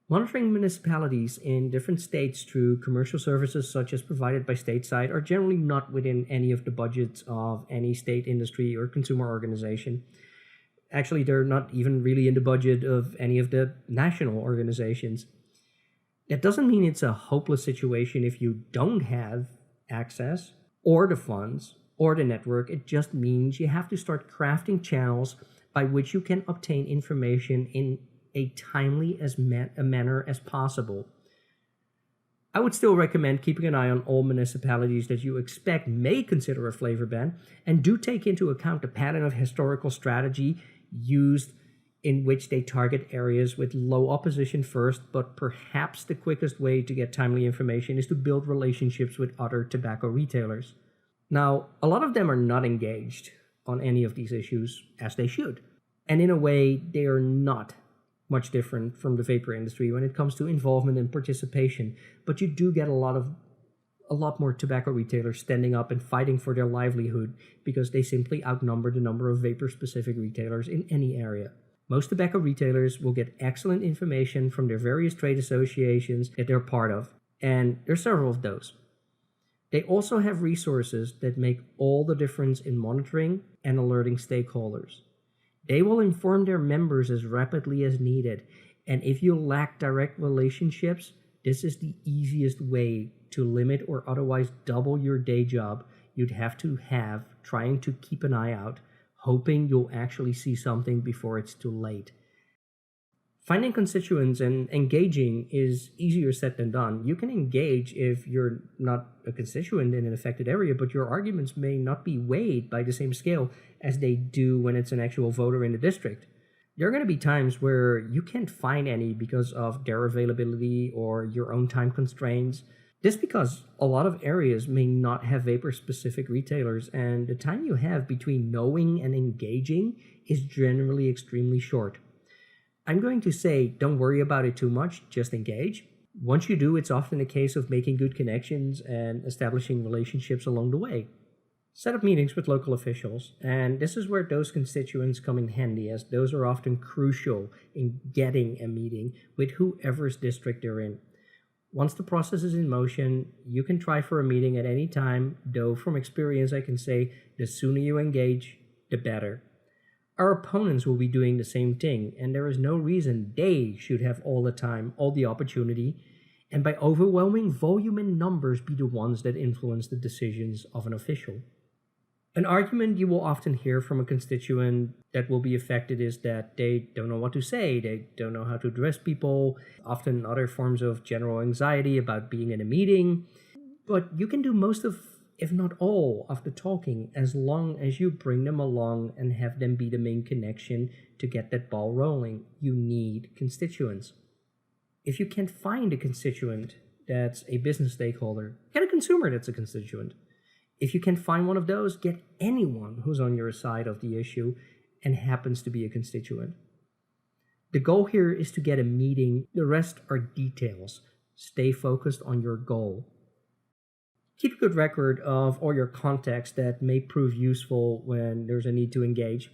Monitoring municipalities in different states through commercial services such as provided by stateside are generally not within any of the budgets of any state industry or consumer organization. Actually, they're not even really in the budget of any of the national organizations. That doesn't mean it's a hopeless situation if you don't have access or the funds or the network. It just means you have to start crafting channels by which you can obtain information in a timely manner as possible. I would still recommend keeping an eye on all municipalities that you expect may consider a flavor ban, and do take into account the pattern of historical strategy used in which they target areas with low opposition first, but perhaps the quickest way to get timely information is to build relationships with other tobacco retailers. Now, a lot of them are not engaged on any of these issues, as they should, and in a way, they are not much different from the vapor industry when it comes to involvement and participation, but you do get a lot more tobacco retailers standing up and fighting for their livelihood because they simply outnumber the number of vapor-specific retailers in any area. Most tobacco retailers will get excellent information from their various trade associations that they're part of, and there's several of those. They also have resources that make all the difference in monitoring and alerting stakeholders. They will inform their members as rapidly as needed, and if you lack direct relationships, this is the easiest way to limit or otherwise double your day job you'd have to have trying to keep an eye out, hoping you'll actually see something before it's too late. Finding constituents and engaging is easier said than done. You can engage if you're not a constituent in an affected area, but your arguments may not be weighed by the same scale as they do when it's an actual voter in the district. There are going to be times where you can't find any because of their availability or your own time constraints. This because a lot of areas may not have vapor-specific retailers, and the time you have between knowing and engaging is generally extremely short. I'm going to say don't worry about it too much, just engage. Once you do, it's often a case of making good connections and establishing relationships along the way. Set up meetings with local officials, and this is where those constituents come in handy, as those are often crucial in getting a meeting with whoever's district they're in. Once the process is in motion, you can try for a meeting at any time, though from experience I can say the sooner you engage, the better. Our opponents will be doing the same thing, and there is no reason they should have all the time, all the opportunity, and by overwhelming volume and numbers be the ones that influence the decisions of an official. An argument you will often hear from a constituent that will be affected is that they don't know what to say, they don't know how to address people, often other forms of general anxiety about being in a meeting. But you can do most of, if not all, of the talking as long as you bring them along and have them be the main connection to get that ball rolling. You need constituents. If you can't find a constituent that's a business stakeholder, get a consumer that's a constituent. If you can find one of those, get anyone who's on your side of the issue and happens to be a constituent. The goal here is to get a meeting. The rest are details. Stay focused on your goal. Keep a good record of all your contacts that may prove useful when there's a need to engage.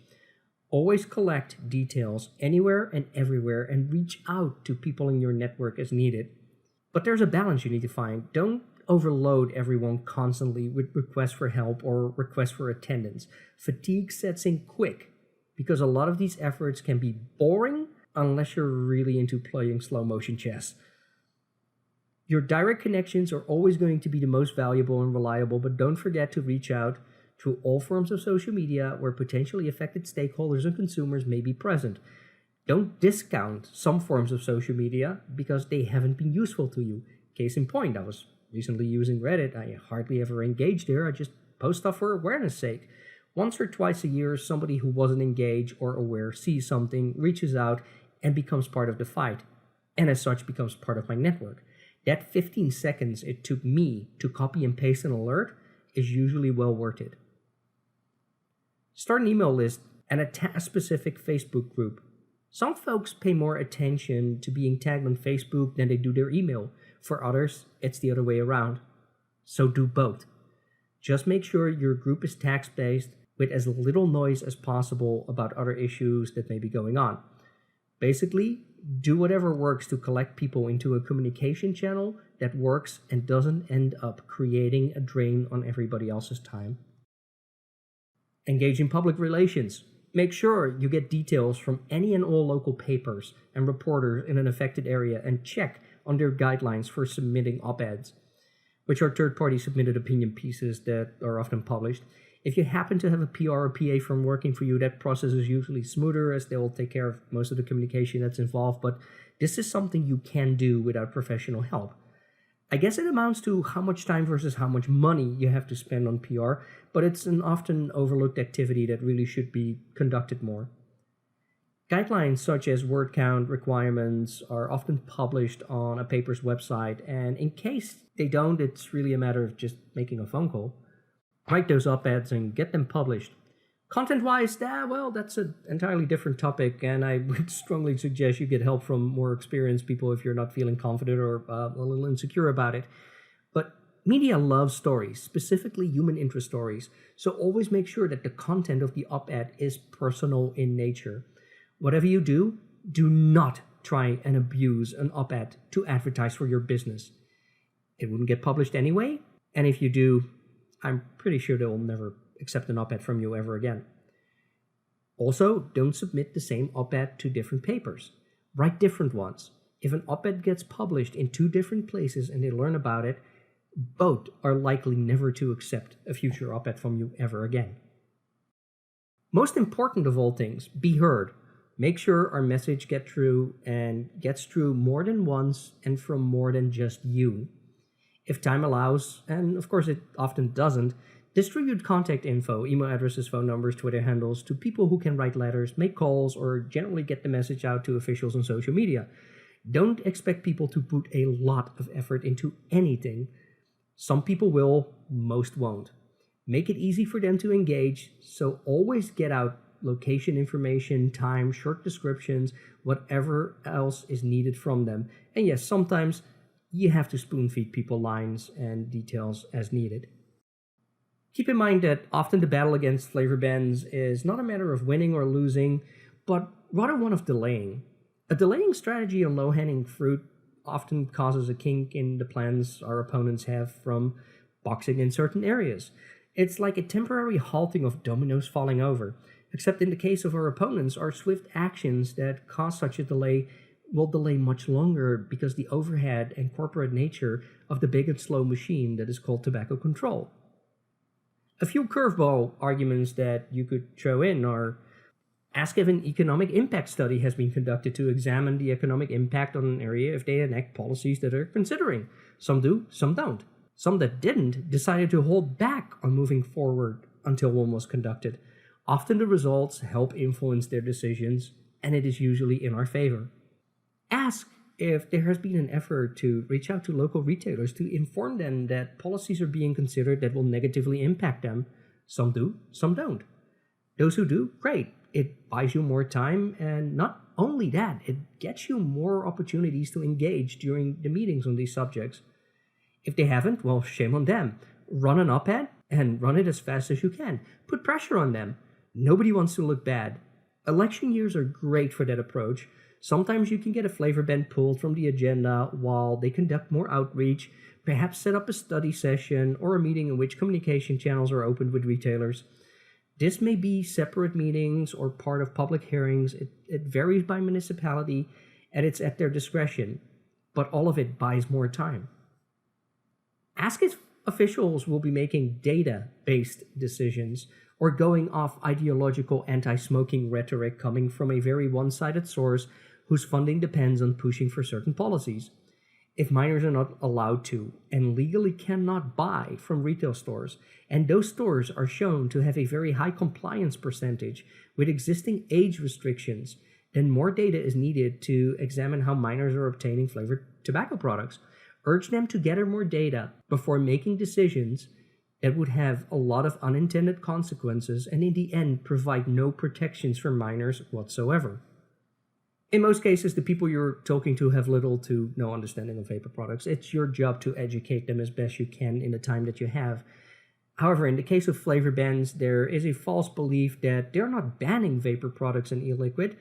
Always collect details anywhere and everywhere and reach out to people in your network as needed. But there's a balance you need to find. Don't overload everyone constantly with requests for help or requests for attendance. Fatigue sets in quick because a lot of these efforts can be boring unless you're really into playing slow motion chess. Your direct connections are always going to be the most valuable and reliable, but don't forget to reach out through all forms of social media where potentially affected stakeholders and consumers may be present. Don't discount some forms of social media because they haven't been useful to you. Case in point, I was recently using Reddit. I hardly ever engage there. I just post stuff for awareness sake. Once or twice a year, somebody who wasn't engaged or aware sees something, reaches out, and becomes part of the fight, and as such becomes part of my network. That 15 seconds it took me to copy and paste an alert is usually well worth it. Start an email list and a task-specific Facebook group. Some folks pay more attention to being tagged on Facebook than they do their email. For others, it's the other way around. So do both. Just make sure your group is task-based with as little noise as possible about other issues that may be going on. Basically, do whatever works to collect people into a communication channel that works and doesn't end up creating a drain on everybody else's time. Engage in public relations. Make sure you get details from any and all local papers and reporters in an affected area and check on their guidelines for submitting op-eds, which are third-party submitted opinion pieces that are often published. If you happen to have a PR or PA firm working for you, that process is usually smoother as they will take care of most of the communication that's involved, but this is something you can do without professional help. I guess it amounts to how much time versus how much money you have to spend on PR, but it's an often overlooked activity that really should be conducted more. Guidelines such as word count requirements are often published on a paper's website, and in case they don't, it's really a matter of just making a phone call. Write those op-eds and get them published. Content-wise, that's an entirely different topic, and I would strongly suggest you get help from more experienced people if you're not feeling confident or a little insecure about it. But media loves stories, specifically human interest stories, so always make sure that the content of the op-ed is personal in nature. Whatever you do, do not try and abuse an op-ed to advertise for your business. It wouldn't get published anyway, and if you do, I'm pretty sure they'll never accept an op-ed from you ever again. Also, don't submit the same op-ed to different papers. Write different ones. If an op-ed gets published in 2 different places and they learn about it, both are likely never to accept a future op-ed from you ever again. Most important of all things, be heard. Make sure our message gets through and gets through more than once and from more than just you. If time allows, and of course it often doesn't, distribute contact info, email addresses, phone numbers, Twitter handles to people who can write letters, make calls, or generally get the message out to officials on social media. Don't expect people to put a lot of effort into anything. Some people will, most won't. Make it easy for them to engage, so always get out location information, time, short descriptions, whatever else is needed from them. And yes, sometimes you have to spoon-feed people lines and details as needed. Keep in mind that often the battle against flavor bans is not a matter of winning or losing, but rather one of delaying. A delaying strategy on low-hanging fruit often causes a kink in the plans our opponents have from boxing in certain areas. It's like a temporary halting of dominoes falling over, except in the case of our opponents, our swift actions that cause such a delay will delay much longer because the overhead and corporate nature of the big and slow machine that is called tobacco control. A few curveball arguments that you could throw in are: ask if an economic impact study has been conducted to examine the economic impact on an area if they enact policies that are considering. Some do, some don't. Some that didn't decided to hold back on moving forward until one was conducted. Often the results help influence their decisions, and it is usually in our favor. Ask if there has been an effort to reach out to local retailers to inform them that policies are being considered that will negatively impact them. Some do, some don't. Those who do, great. it buys you more time, and not only that, it gets you more opportunities to engage during the meetings on these subjects. If they haven't, well, shame on them. Run an op-ed and run it as fast as you can. Put pressure on them. Nobody wants to look bad. Election years are great for that approach. Sometimes you can get a flavor ban pulled from the agenda while they conduct more outreach, perhaps set up a study session or a meeting in which communication channels are opened with retailers. This may be separate meetings or part of public hearings. It varies by municipality, and it's at their discretion, but all of it buys more time. Ask if officials will be making data-based decisions or going off ideological anti-smoking rhetoric coming from a very one-sided source whose funding depends on pushing for certain policies. If minors are not allowed to and legally cannot buy from retail stores, and those stores are shown to have a very high compliance percentage with existing age restrictions, then more data is needed to examine how minors are obtaining flavored tobacco products. Urge them to gather more data before making decisions that would have a lot of unintended consequences and in the end provide no protections for minors whatsoever. In most cases, the people you're talking to have little to no understanding of vapor products. It's your job to educate them as best you can in the time that you have. However, in the case of flavor bans, there is a false belief that they're not banning vapor products and e-liquid.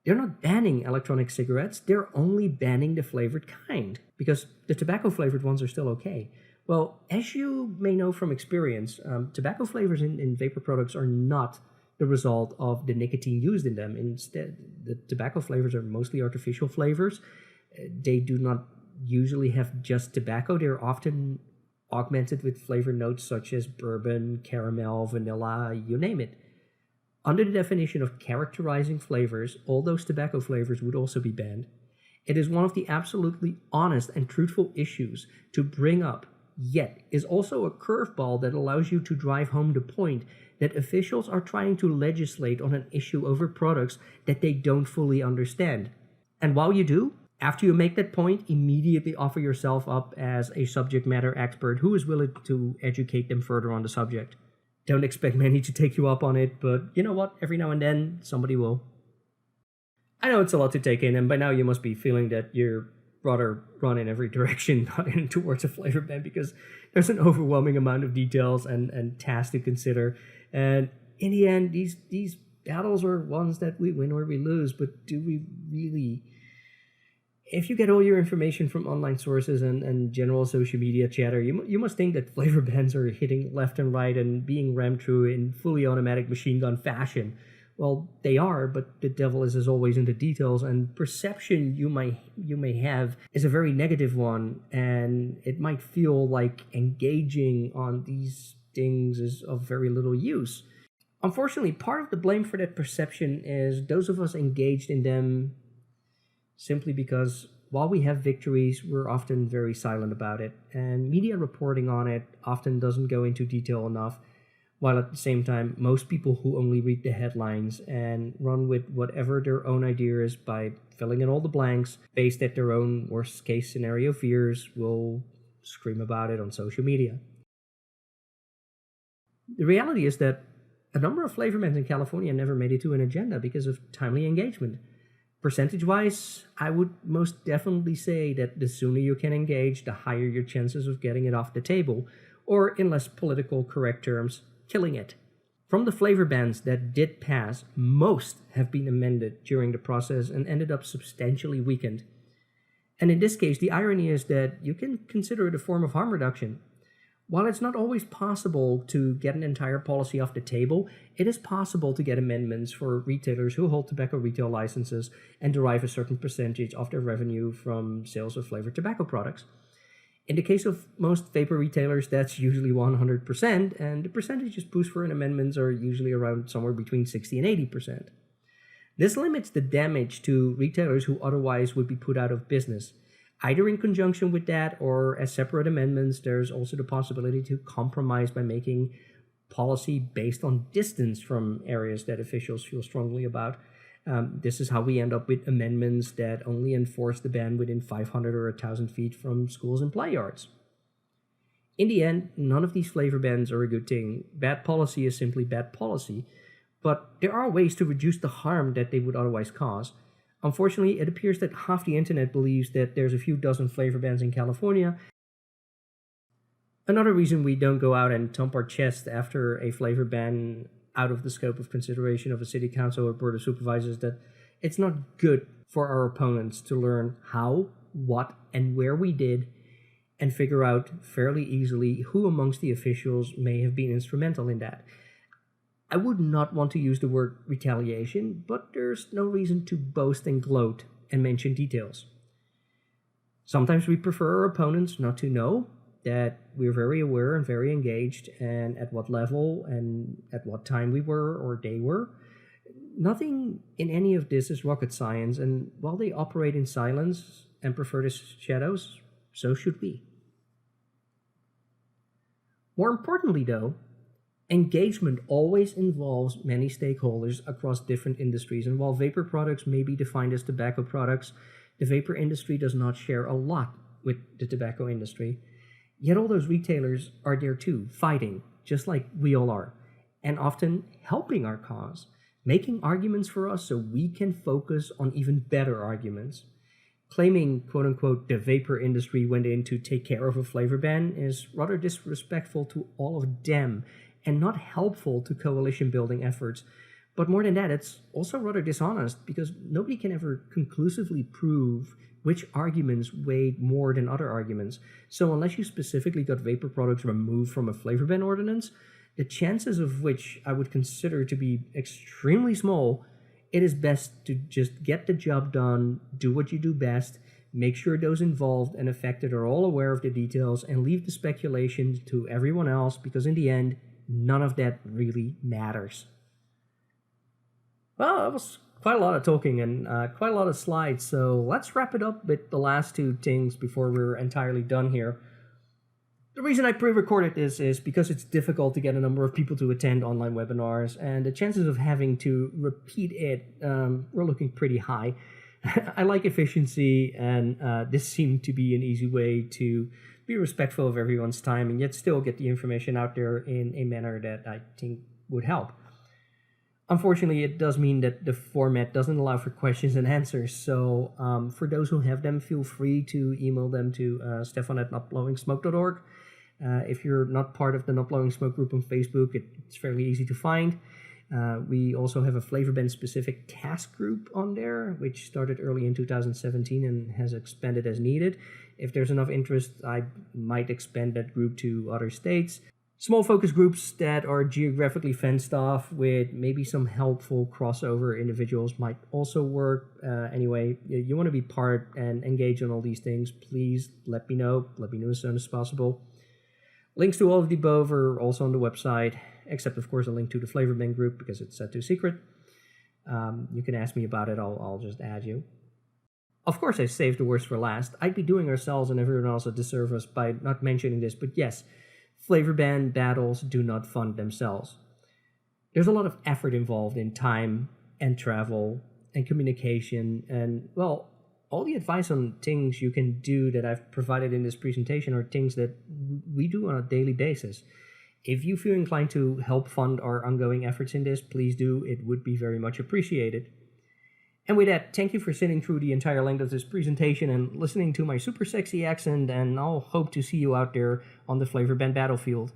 They're not banning electronic cigarettes. They're only banning the flavored kind because the tobacco-flavored ones are still okay. Well, as you may know from experience, tobacco flavors in vapor products are not the result of the nicotine used in them. Instead, the tobacco flavors are mostly artificial flavors. They do not usually have just tobacco. They're often augmented with flavor notes such as bourbon, caramel, vanilla, you name it. Under the definition of characterizing flavors, all those tobacco flavors would also be banned. It is one of the absolutely honest and truthful issues to bring up, yet is also a curveball that allows you to drive home the point that officials are trying to legislate on an issue over products that they don't fully understand. And while you do, after you make that point, immediately offer yourself up as a subject matter expert who is willing to educate them further on the subject. Don't expect many to take you up on it, but you know what? Every now and then, somebody will. I know it's a lot to take in, and by now you must be feeling that you're rather run in every direction, not in towards a flavor ban, because there's an overwhelming amount of details and tasks to consider. And in the end, these battles are ones that we win or we lose, but do we really? If you get all your information from online sources and general social media chatter, you must think that flavor bans are hitting left and right and being rammed through in fully automatic machine gun fashion. Well, they are, but the devil is as always in the details, and perception you may have is a very negative one, and it might feel like engaging on these things is of very little use. Unfortunately, part of the blame for that perception is those of us engaged in them simply because while we have victories, we're often very silent about it, and media reporting on it often doesn't go into detail enough, while at the same time, most people who only read the headlines and run with whatever their own idea is by filling in all the blanks based at their own worst-case scenario fears will scream about it on social media. The reality is that a number of flavor bans in California never made it to an agenda because of timely engagement. Percentage-wise, I would most definitely say that the sooner you can engage, the higher your chances of getting it off the table, or in less political correct terms, killing it. From the flavor bans that did pass, most have been amended during the process and ended up substantially weakened. And in this case, the irony is that you can consider it a form of harm reduction. While it's not always possible to get an entire policy off the table, it is possible to get amendments for retailers who hold tobacco retail licenses and derive a certain percentage of their revenue from sales of flavored tobacco products. In the case of most vapor retailers, that's usually 100%, and the percentages pushed for amendments are usually around somewhere between 60 and 80%. This limits the damage to retailers who otherwise would be put out of business. Either in conjunction with that or as separate amendments, there's also the possibility to compromise by making policy based on distance from areas that officials feel strongly about. This is how we end up with amendments that only enforce the ban within 500 or 1,000 feet from schools and play yards. In the end, none of these flavor bans are a good thing. Bad policy is simply bad policy. but there are ways to reduce the harm that they would otherwise cause. Unfortunately, it appears that half the internet believes that there's a few dozen flavor bans in California. Another reason we don't go out and thump our chest after a flavor ban out of the scope of consideration of a city council or board of supervisors is that it's not good for our opponents to learn how, what, and where we did, and figure out fairly easily who amongst the officials may have been instrumental in that. I would not want to use the word retaliation, but there's no reason to boast and gloat and mention details. Sometimes we prefer our opponents not to know that we're very aware and very engaged, and at what level and at what time we were or they were. Nothing in any of this is rocket science, and while they operate in silence and prefer the shadows, so should we. More importantly, though, engagement always involves many stakeholders across different industries, and while vapor products may be defined as tobacco products, the vapor industry does not share a lot with the tobacco industry. Yet all those retailers are there too, fighting, just like we all are, and often helping our cause, making arguments for us so we can focus on even better arguments. Claiming, quote-unquote, the vapor industry went in to take care of a flavor ban is rather disrespectful to all of them and not helpful to coalition-building efforts. But more than that, it's also rather dishonest because nobody can ever conclusively prove which arguments weighed more than other arguments. So unless you specifically got vapor products removed from a flavor ban ordinance, the chances of which I would consider to be extremely small, it is best to just get the job done, do what you do best, make sure those involved and affected are all aware of the details, and leave the speculation to everyone else, because in the end, none of that really matters. Well, that was quite a lot of talking and quite a lot of slides, so let's wrap it up with the last two things before we're entirely done here. The reason I pre-recorded this is because it's difficult to get a number of people to attend online webinars, and the chances of having to repeat it were looking pretty high. I like efficiency, and this seemed to be an easy way to be respectful of everyone's time and yet still get the information out there in a manner that I think would help. Unfortunately, it does mean that the format doesn't allow for questions and answers, so for those who have them, feel free to email them to stefan@notblowingsmoke.org. If you're not part of the Not Blowing Smoke group on Facebook, it's fairly easy to find. We also have a flavor ban specific task group on there, which started early in 2017 and has expanded as needed. If there's enough interest, I might expand that group to other states. Small focus groups that are geographically fenced off with maybe some helpful crossover individuals might also work. Anyway, you want to be part and engage on all these things, please let me know. Let me know as soon as possible. Links to all of the above are also on the website, except of course a link to the flavor ban group because it's set to secret. You can ask me about it, I'll just add you. Of course I saved the worst for last. I'd be doing ourselves and everyone else a disservice by not mentioning this, but yes, flavor ban battles do not fund themselves. There's a lot of effort involved in time and travel and communication, and well, all the advice on things you can do that I've provided in this presentation are things that we do on a daily basis. If you feel inclined to help fund our ongoing efforts in this, please do. It would be very much appreciated. And with that, thank you for sitting through the entire length of this presentation and listening to my super sexy accent, and I'll hope to see you out there on the flavor ban battlefield.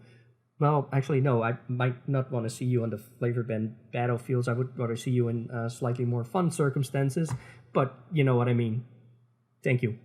Well, actually, no, I might not want to see you on the flavor ban battlefields. I would rather see you in slightly more fun circumstances, but you know what I mean. Thank you.